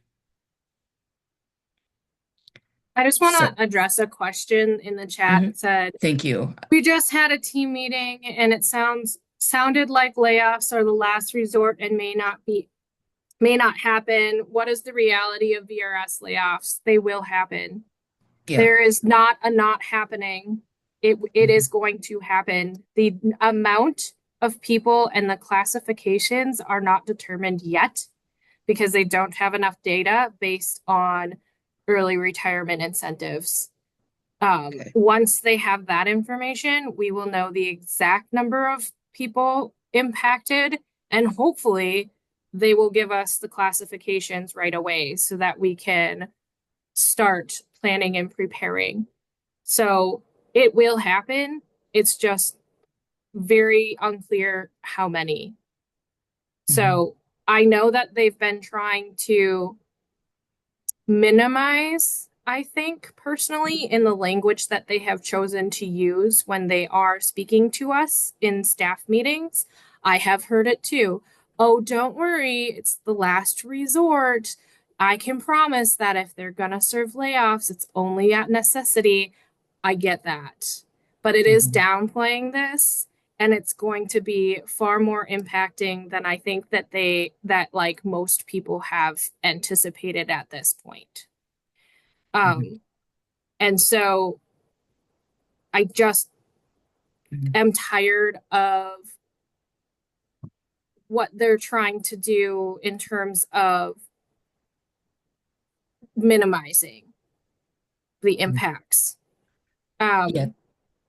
I just want So, to address a question in the chat. Mhm. It said, Thank you. we just had a team meeting and it sounded like layoffs are the last resort and may not happen. What is the reality of VRS layoffs? They will happen. Yeah. There is not a not happening. It is going to happen. The amount of people and the classifications are not determined yet because they don't have enough data based on early retirement incentives. Okay. Once they have that information, we will know the exact number of people impacted, and hopefully they will give us the classifications right away so that we can start planning and preparing. So it will happen. It's just very unclear how many. So I know that they've been trying to minimize, I think, personally, in the language that they have chosen to use when they are speaking to us in staff meetings. I have heard it too. Oh, don't worry, it's the last resort. I can promise that if they're gonna serve layoffs, it's only at necessity. I get that. But it is downplaying this, and it's going to be far more impacting than I think that like most people have anticipated at this point. And so I just am tired of what they're trying to do in terms of minimizing the impacts. Yeah.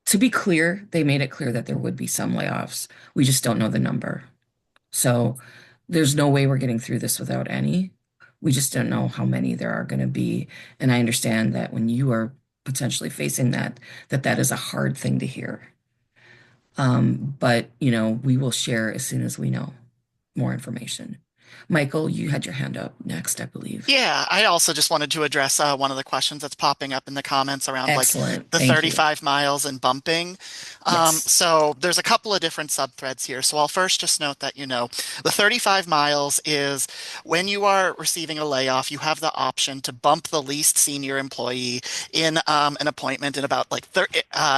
To be clear, they made it clear that there would be some layoffs. We just don't know the number. So there's no way we're getting through this without any. We just don't know how many there are going to be. And I understand that when you are potentially facing that, that is a hard thing to hear. But, we will share as soon as we know more information. Michael, you had your hand up next, I believe. Yeah, I also just wanted to address one of the questions that's popping up in the comments around like Excellent. the Thank you. 35 miles and bumping. Yes. So there's a couple of different subthreads here. So I'll first just note that, the 35 miles is when you are receiving a layoff, you have the option to bump the least senior employee in an appointment in about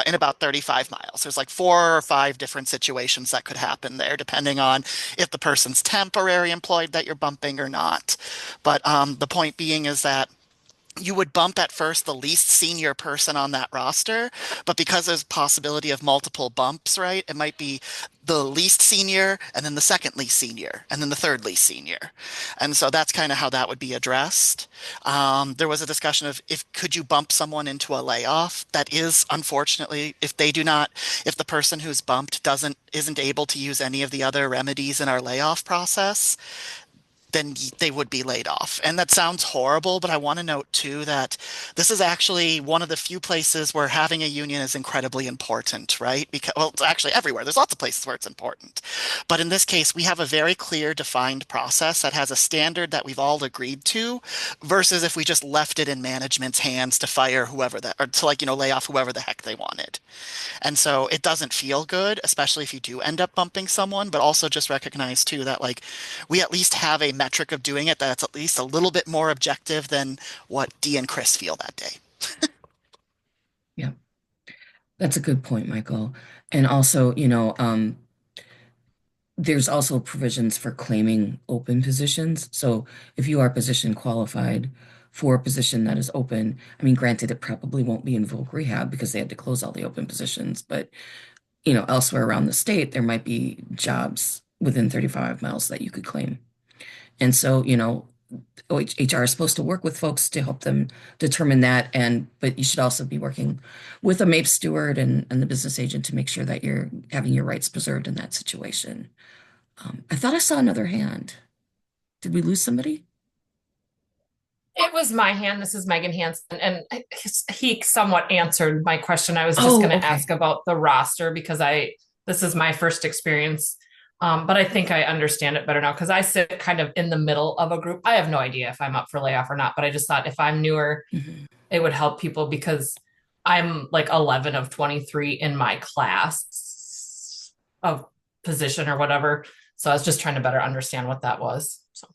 in about 35 miles. There's like 4 or 5 different situations that could happen there, depending on if the person's temporary employed that you're bumping or not. But the point being is that you would bump at first the least senior person on that roster, but because there's a possibility of multiple bumps, right? It might be the least senior and then the second least senior and then the third least senior. And so that's kind of how that would be addressed. There was a discussion of if could you bump someone into a layoff? That is unfortunately, if the person who's bumped isn't able to use any of the other remedies in our layoff process, then they would be laid off. And that sounds horrible, but I want to note too that this is actually one of the few places where having a union is incredibly important, right? Because, well, it's actually everywhere. There's lots of places where it's important. But in this case, we have a very clear, defined process that has a standard that we've all agreed to, versus if we just left it in management's hands to fire whoever that, or to lay off whoever the heck they wanted. And so it doesn't feel good, especially if you do end up bumping someone, but also just recognize too that we at least have a metric of doing it that's at least a little bit more objective than what Dee and Chris feel that day. Yeah, that's a good point, Michael. And also, there's also provisions for claiming open positions. So if you are position qualified for a position that is open, I mean, granted, it probably won't be in voc rehab because they had to close all the open positions, but elsewhere around the state, there might be jobs within 35 miles that you could claim. And so, HR is supposed to work with folks to help them determine that. But you should also be working with a MAPE steward and the business agent to make sure that you're having your rights preserved in that situation. I thought I saw another hand. Did we lose somebody? It was my hand. This is Megan Hansen, and he somewhat answered my question. I was just going to ask about the roster because this is my first experience, but I think I understand it better now because I sit kind of in the middle of a group. I have no idea if I'm up for layoff or not, but I just thought if I'm newer, it would help people because I'm like 11 of 23 in my class of position or whatever. So I was just trying to better understand what that was. So.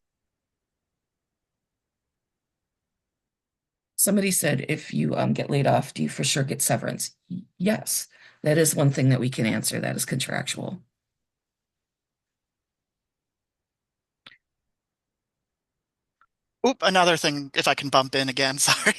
Somebody said, if you get laid off, do you for sure get severance? Yes, that is one thing that we can answer. That is contractual. Oop, another thing, if I can bump in again, sorry.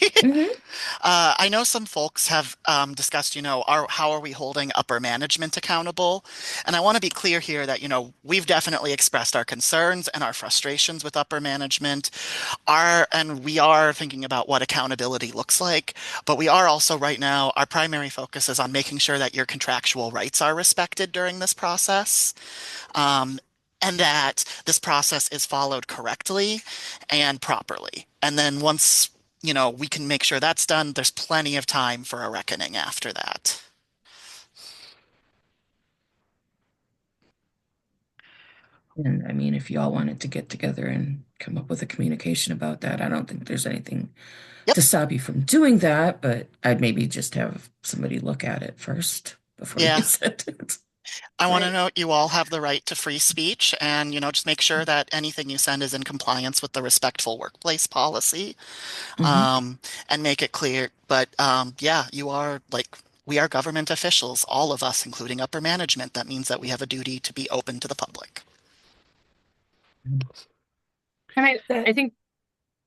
I know some folks have discussed, how are we holding upper management accountable? And I want to be clear here that, we've definitely expressed our concerns and our frustrations with upper management. And we are thinking about what accountability looks like. But we are also right now, our primary focus is on making sure that your contractual rights are respected during this process. And that this process is followed correctly and properly. And then once, we can make sure that's done, there's plenty of time for a reckoning after that. And I mean, if you all wanted to get together and come up with a communication about that, I don't think there's anything Yep. to stop you from doing that, but I'd maybe just have somebody look at it first before you Yeah. send it. I want to Right. note you all have the right to free speech and, just make sure that anything you send is in compliance with the respectful workplace policy, Mhm. and make it clear. But yeah, we are government officials, all of us, including upper management. That means that we have a duty to be open to the public. And I think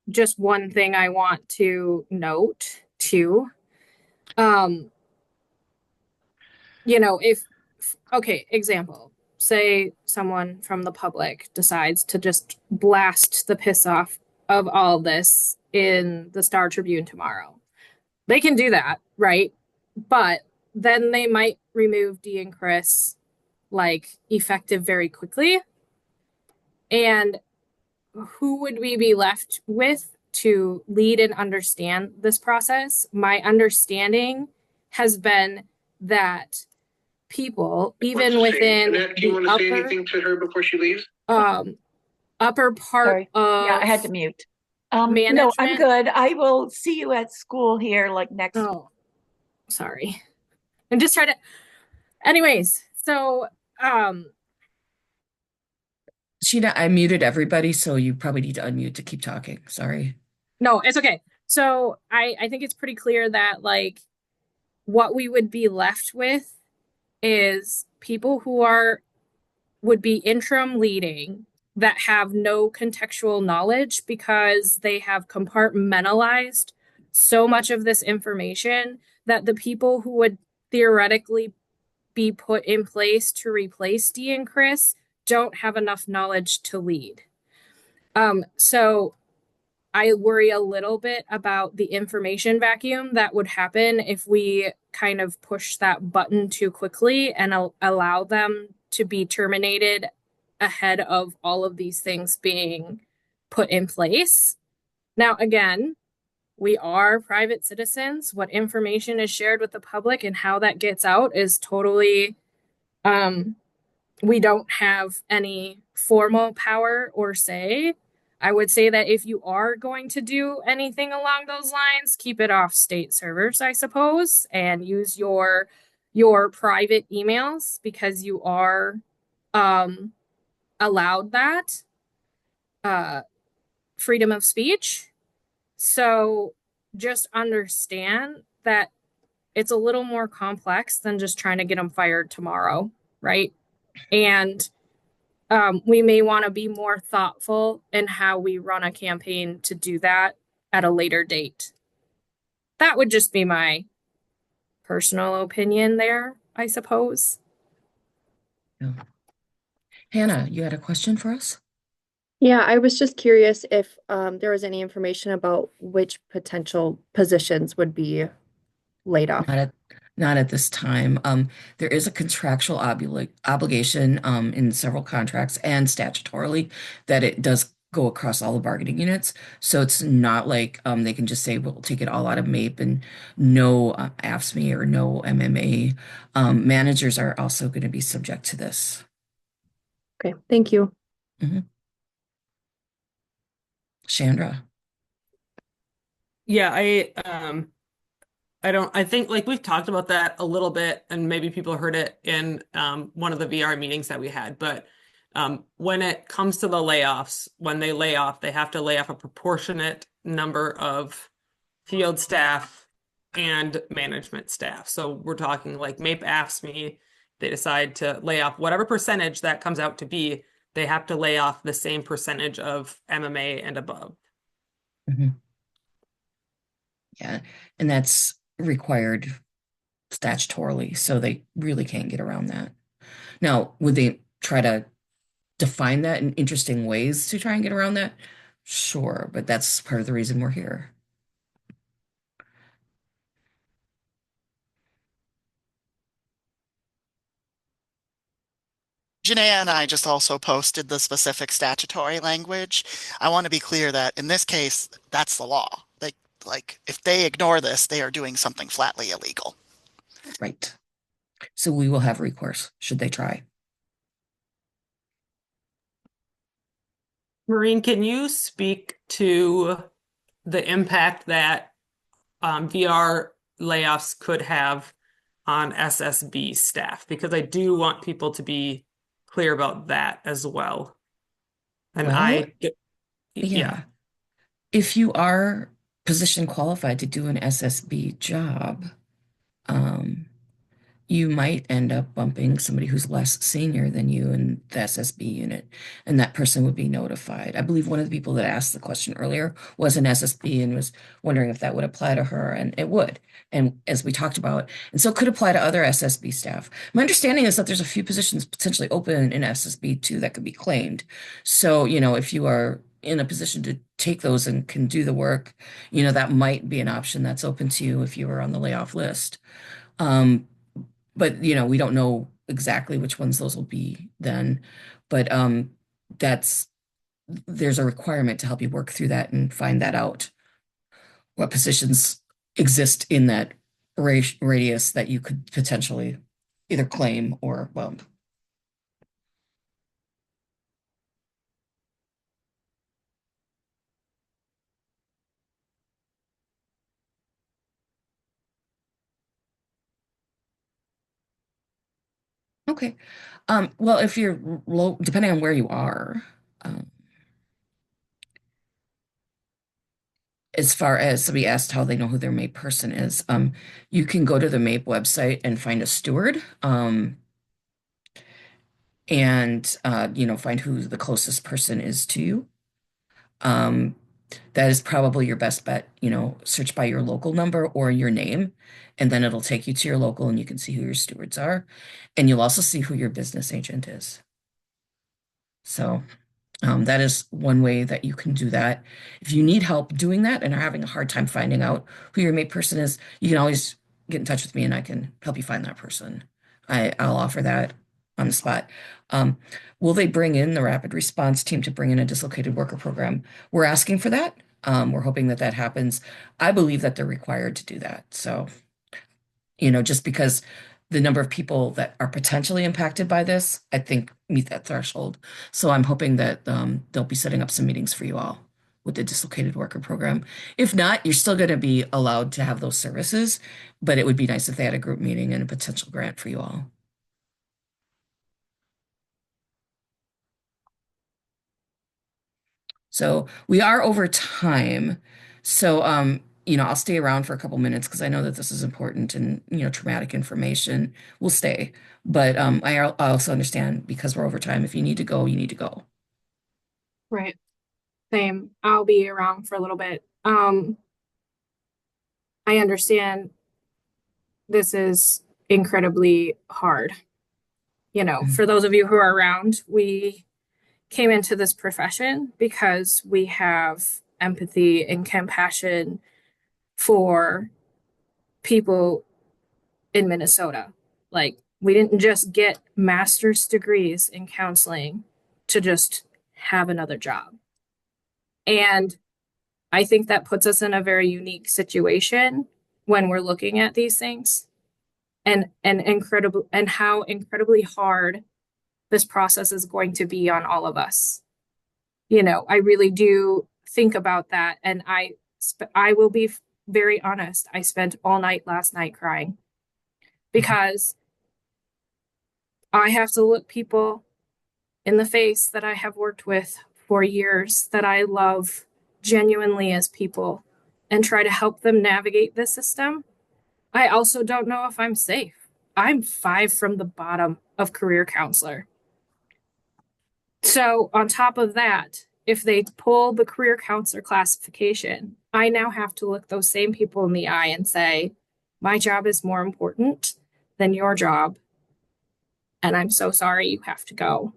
just one thing I want to note too, um, if okay, example, say someone from the public decides to just blast the piss off of all this in the Star Tribune tomorrow. They can do that, right? But then they might remove Dee and Chris like effective very quickly. And who would we be left with to lead and understand this process? My understanding has been that people, even within Annette, do you want to say anything to her before she leaves? Upper part Sorry. Yeah, I had to of mute. No, I'm management. good. I will see you at school here like next. Oh, sorry. I'm just trying to. Anyways, so Sheena, I muted everybody, so you probably need to unmute to keep talking. Sorry. no, it's okay. So I think it's pretty clear that like what we would be left with is people who would be interim leading that have no contextual knowledge because they have compartmentalized so much of this information that the people who would theoretically be put in place to replace Dee and Chris don't have enough knowledge to lead. So I worry a little bit about the information vacuum that would happen if we kind of push that button too quickly and allow them to be terminated ahead of all of these things being put in place. Now, again, we are private citizens. What information is shared with the public and how that gets out is totally, we don't have any formal power or say. I would say that if you are going to do anything along those lines, keep it off state servers, I suppose, and use your private emails because you are allowed that freedom of speech. So just understand that it's a little more complex than just trying to get them fired tomorrow, right? And we may want to be more thoughtful in how we run a campaign to do that at a later date. That would just be my personal opinion there, I suppose. Yeah. Hannah, you had a question for us? Yeah, I was just curious if there was any information about which potential positions would be laid off. Not at this time. There is a contractual obligation in several contracts and statutorily that it does go across all the bargaining units. So it's not like they can just say, we'll take it all out of MAPE and no AFSCME or no MMA. Managers are also going to be subject to this. Okay, thank you. Chandra. Yeah, I think like we've talked about that a little bit, and maybe people heard it in one of the VR meetings that we had. But when it comes to the layoffs, when they lay off, they have to lay off a proportionate number of field staff and management staff. So we're talking like MAPE AFSCME, they decide to lay off whatever percentage that comes out to be, they have to lay off the same percentage of MMA and above. Yeah, and that's required statutorily, so they really can't get around that. Now, would they try to define that in interesting ways to try and get around that? Sure, but that's part of the reason we're here. Janaea and I just also posted the specific statutory language. I want to be clear that in this case, that's the law. Like if they ignore this, they are doing something flatly illegal. Right. So we will have recourse should they try. Maureen, can you speak to the impact that VR layoffs could have on SSB staff? Because I do want people to be clear about that as well. And Well, yeah. yeah. If you are position qualified to do an SSB job, um, you might end up bumping somebody who's less senior than you in the SSB unit, and that person would be notified. I believe one of the people that asked the question earlier was an SSB and was wondering if that would apply to her, and it would. And as we talked about, and so it could apply to other SSB staff. My understanding is that there's a few positions potentially open in SSB too that could be claimed. So, if you are in a position to take those and can do the work, that might be an option that's open to you if you were on the layoff list. But we don't know exactly which ones those will be then. But there's a requirement to help you work through that and find that out. What positions exist in that radius that you could potentially either claim or bump. Okay. Well, if you're low, depending on where you are, as far as somebody asked how they know who their MAPE person is, you can go to the MAPE website and find a steward, and find who the closest person is to you. That is probably your best bet. Search by your local number or your name, and then it'll take you to your local and you can see who your stewards are. And you'll also see who your business agent is. So that is one way that you can do that. If you need help doing that and are having a hard time finding out who your MAPE person is, you can always get in touch with me and I can help you find that person. I'll offer that on the spot. Will they bring in the rapid response team to bring in a dislocated worker program? We're asking for that. We're hoping that happens. I believe that they're required to do that. So, just because the number of people that are potentially impacted by this, I think meet that threshold. So I'm hoping that they'll be setting up some meetings for you all with the dislocated worker program. If not, you're still going to be allowed to have those services, but it would be nice if they had a group meeting and a potential grant for you all. So we are over time. So, I'll stay around for a couple minutes because I know that this is important and, traumatic information will stay. But I also understand because we're over time, if you need to go, you need to go. Right. Same. I'll be around for a little bit. I understand this is incredibly hard. For those of you who are around, we came into this profession because we have empathy and compassion for people in Minnesota. Like, we didn't just get master's degrees in counseling to just have another job. And I think that puts us in a very unique situation when we're looking at these things and how incredibly hard this process is going to be on all of us. I really do think about that. And I will be very honest. I spent all night last night crying because I have to look people in the face that I have worked with for years, that I love genuinely as people, and try to help them navigate this system. I also don't know if I'm safe. I'm 5 from the bottom of career counselor. So on top of that, if they pull the career counselor classification, I now have to look those same people in the eye and say, my job is more important than your job. And I'm so sorry you have to go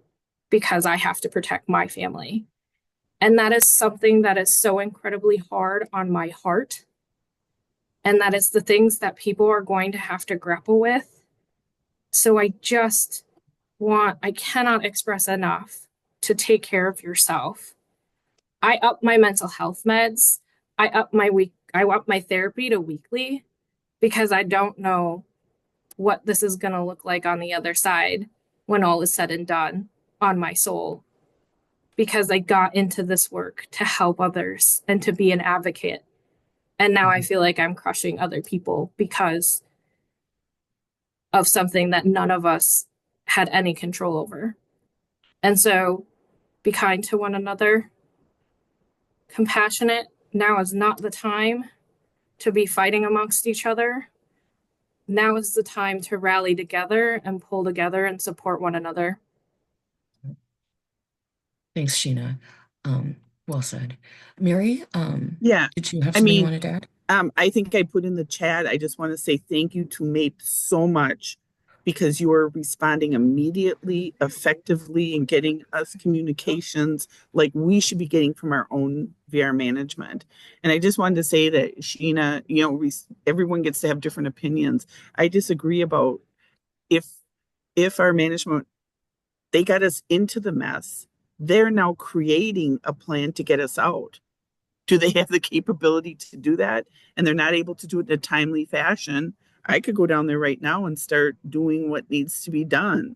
because I have to protect my family. And that is something that is so incredibly hard on my heart. And that is the things that people are going to have to grapple with. So I cannot express enough to take care of yourself. I up my mental health meds. I up my therapy to weekly because I don't know what this is going to look like on the other side when all is said and done on my soul. because I got into this work to help others and to be an advocate. And now I feel like I'm crushing other people because of something that none of us had any control over. And so be kind to one another, compassionate. Now is not the time to be fighting amongst each other. Now is the time to rally together and pull together and support one another. Thanks, Sheena. Well said. Mary, Yeah, did you have I something you mean, wanted to add? I think I put in the chat, I just want to say thank you to MAPE so much because you are responding immediately, effectively, and getting us communications like we should be getting from our own VR management. And I just wanted to say that, Sheena, you know, everyone gets to have different opinions. I disagree about if our management, they got us into the mess, they're now creating a plan to get us out. Do they have the capability to do that? And they're not able to do it in a timely fashion. I could go down there right now and start doing what needs to be done.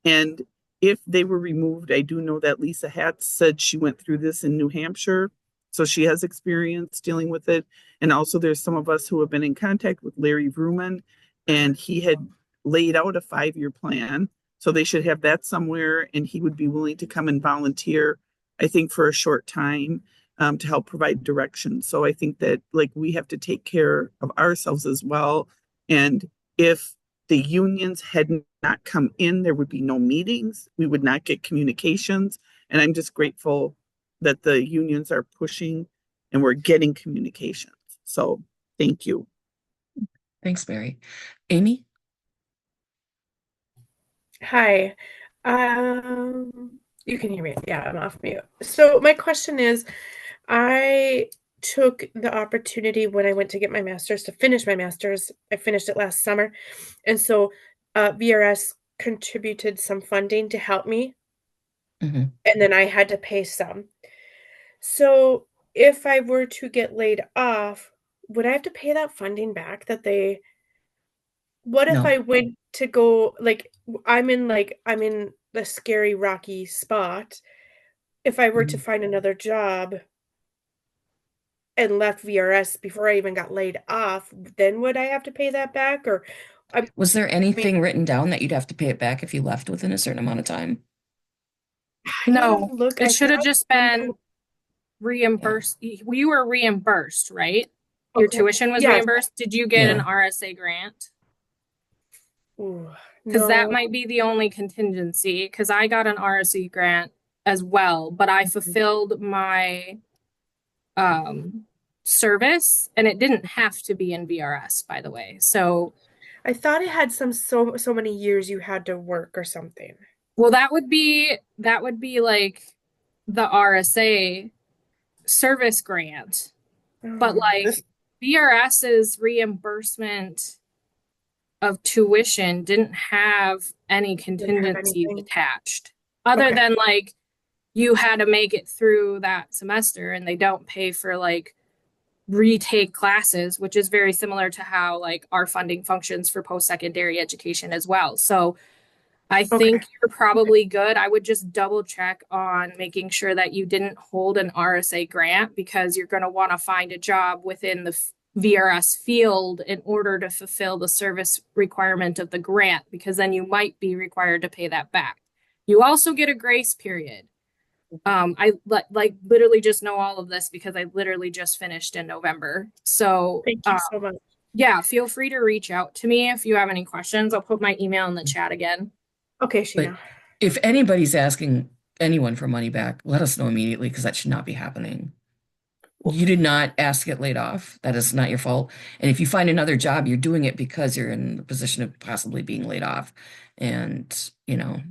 And if they were removed, I do know that Lisa Hatz said she went through this in New Hampshire. So she has experience dealing with it. And also there's some of us who have been in contact with Larry Vrooman, and he had laid out a 5-year plan. So they should have that somewhere, and he would be willing to come and volunteer, I think, for a short time to help provide direction. So I think that like we have to take care of ourselves as well. And if the unions had not come in, there would be no meetings. We would not get communications. And I'm just grateful that the unions are pushing and we're getting communications. So thank you. Thanks, Mary. Amy? Hi. You can hear me. Yeah, I'm off mute. So my question is, I took the opportunity when I went to get my master's to finish my master's. I finished it last summer. And so VRS contributed some funding to help me. Mm-hmm. And then I had to pay some. So if I were to get laid off, would I have to pay that funding back that they, what if No. I went to go, like, I'm in the scary rocky spot. If I were to find another job and left VRS before I even got laid off, then would I have to pay that back? Or Was there anything written down that you'd have to pay it back if you left within a certain amount of time? No, look, it I should have thought just been reimbursed. You were reimbursed, right? Your Okay. tuition was Yes. reimbursed. Did you get an Yeah. RSA grant? Ooh, Because that no. might be the only contingency. Because I got an RSA grant as well, but I fulfilled my service, and it didn't have to be in VRS, by the way. So I thought it had so many years you had to work or something. well, that would be like the RSA service grant. But like VRS's reimbursement of tuition didn't have any contingencies anything? attached, other Okay. than like you had to make it through that semester, and they don't pay for like retake classes, which is very similar to how like our funding functions for post-secondary education as well. So I think you're probably good. I would just double check on making sure that you didn't hold an RSA grant, because you're going to want to find a job within the VRS field in order to fulfill the service requirement of the grant, because then you might be required to pay that back. You also get a grace period. I like literally just know all of this because I literally just finished in November. So Thank you so much. yeah, feel free to reach out to me if you have any questions. I'll put my email in the chat again. Okay, But Sheena. if anybody's asking anyone for money back, let us know immediately, because that should not be happening. You did not ask to get laid off. That is not your fault. And if you find another job, you're doing it because you're in the position of possibly being laid off. And, you know,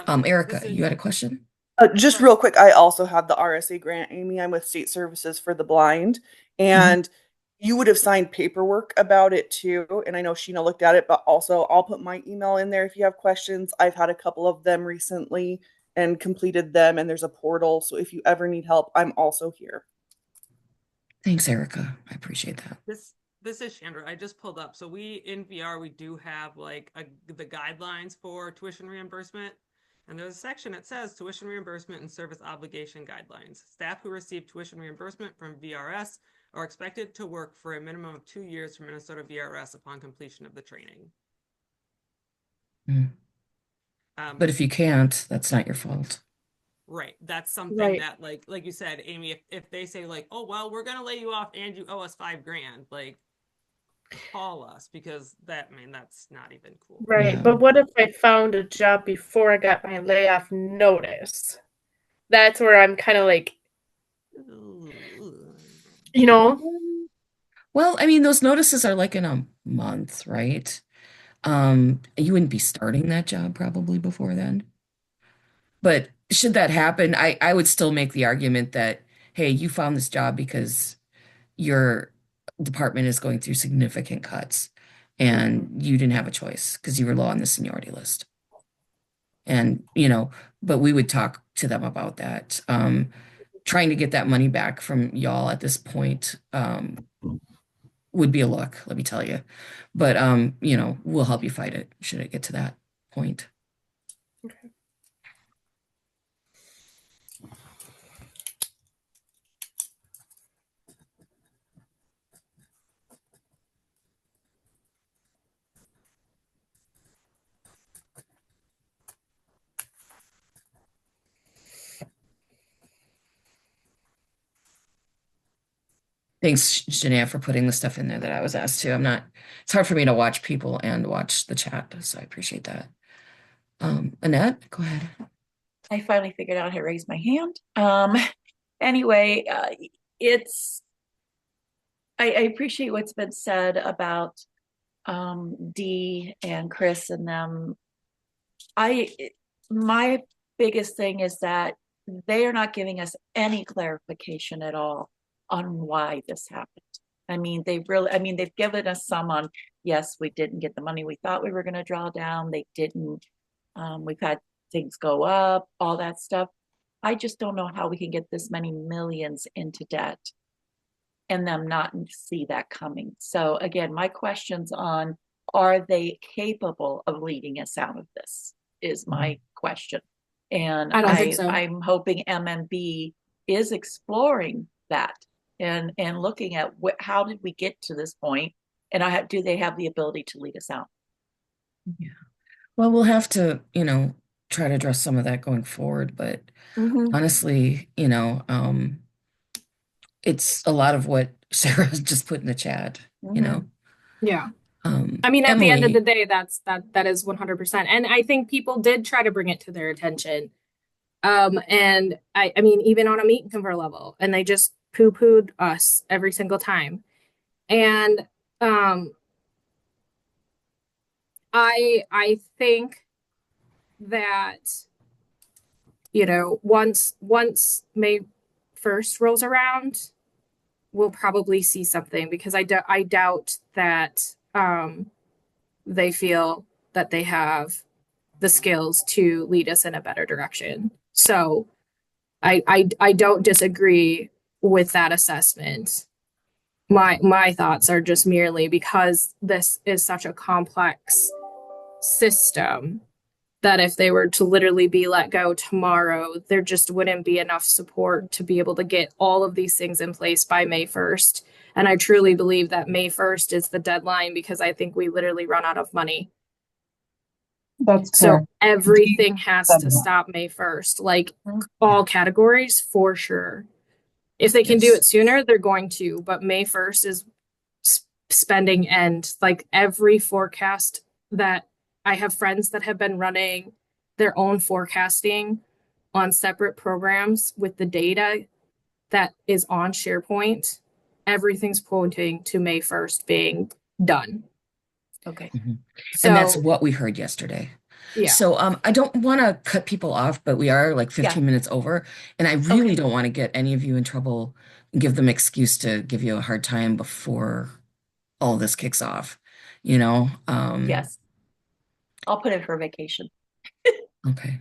Erica, you had a question? Just real quick, I also had the RSA grant, Amy. I'm with State Services for the Blind, and you would have signed paperwork about it too. And I know Sheena looked at it, but also I'll put my email in there if you have questions. I've had a couple of them recently and completed them, and there's a portal. So if you ever need help, I'm also here. Thanks, Erica. I appreciate that. This is Chandra. I just pulled up. So we in VR, we do have like the guidelines for tuition reimbursement. And there's a section that says tuition reimbursement and service obligation guidelines. Staff who receive tuition reimbursement from VRS are expected to work for a minimum of 2 years for Minnesota VRS upon completion of the training. Mm. But if you can't, that's not your fault. Right. That's something Right. that like you said, Amy, if they say like, oh well, we're gonna lay you off and you owe us $5,000, like call us, because that's not even cool. Right. Yeah. But what if I found a job before I got my layoff notice? That's where I'm kind of like, you know? Well, I mean, those notices are like in a month, right? You wouldn't be starting that job probably before then. But should that happen, I would still make the argument that, hey, you found this job because your department is going through significant cuts and you didn't have a choice because you were low on the seniority list. And, but we would talk to them about that. Trying to get that money back from y'all at this point, would be a look, let me tell you. But, we'll help you fight it should it get to that point. Okay. Thanks, Janae, for putting the stuff in there that I was asked to. It's hard for me to watch people and watch the chat, so I appreciate that. Annette, go ahead. I finally figured out how to raise my hand. Anyway, I appreciate what's been said about Dee and Chris and them. My biggest thing is that they are not giving us any clarification at all on why this happened. They've given us some on, yes, we didn't get the money we thought we were going to draw down. They didn't. We've had things go up, all that stuff. I just don't know how we can get this many millions into debt and them not see that coming. So again, my questions on, are they capable of leading us out of this is my question. And I don't think so. I'm hoping MMB is exploring that and looking at how did we get to this point, and do they have the ability to lead us out? Yeah. Well, we'll have to, try to address some of that going forward. But honestly, it's a lot of what Sarah just put in the chat, Yeah. I mean, at the end of Emily, the day, that is 100%. And I think people did try to bring it to their attention. And I mean, even on a meet and convert level, and they just poo-pooed us every single time. And I think that, once May 1st rolls around, we'll probably see something, because I doubt that they feel that they have the skills to lead us in a better direction. So I don't disagree with that assessment. My thoughts are just merely because this is such a complex system that if they were to literally be let go tomorrow, there just wouldn't be enough support to be able to get all of these things in place by May 1st. And I truly believe that May 1st is the deadline, because I think we literally run out of money. That's So fair. everything has to stop May 1st, like all categories for sure. If they can do it sooner, they're going to, but May 1st is spending end. Like every forecast that I have friends that have been running their own forecasting on separate programs with the data that is on SharePoint, everything's pointing to May 1st being done. Okay. So, and that's what we heard yesterday. Yeah. So I don't want to cut people off, but we are like 15 minutes over, and I really don't want to get any of you in trouble and give them excuse to give you a hard time before all this kicks off, Yes. I'll put in for vacation. Okay.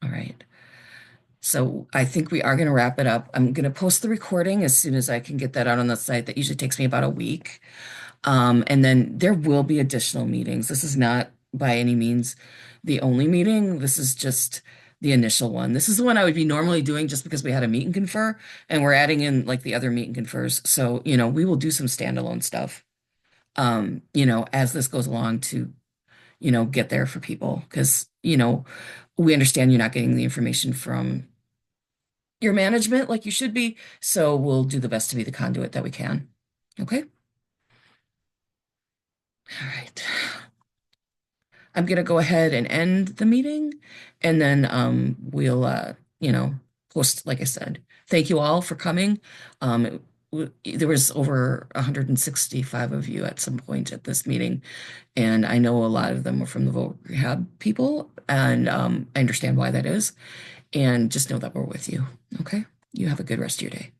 All right. So I think we are going to wrap it up. I'm going to post the recording as soon as I can get that out on the site. That usually takes me about a week. And then there will be additional meetings. This is not by any means the only meeting. This is just the initial one. This is the one I would be normally doing just because we had a meet and confer, and we're adding in like the other meet and confers. So, we will do some standalone stuff, as this goes along to, get there for people because, we understand you're not getting the information from your management like you should be. So we'll do the best to be the conduit that we can. Okay. All right. I'm going to go ahead and end the meeting and then we'll, post, like I said. Thank you all for coming. There was over 165 of you at some point at this meeting, and I know a lot of them were from the voc rehab people, and I understand why that is. And just know that we're with you. Okay? You have a good rest of your day.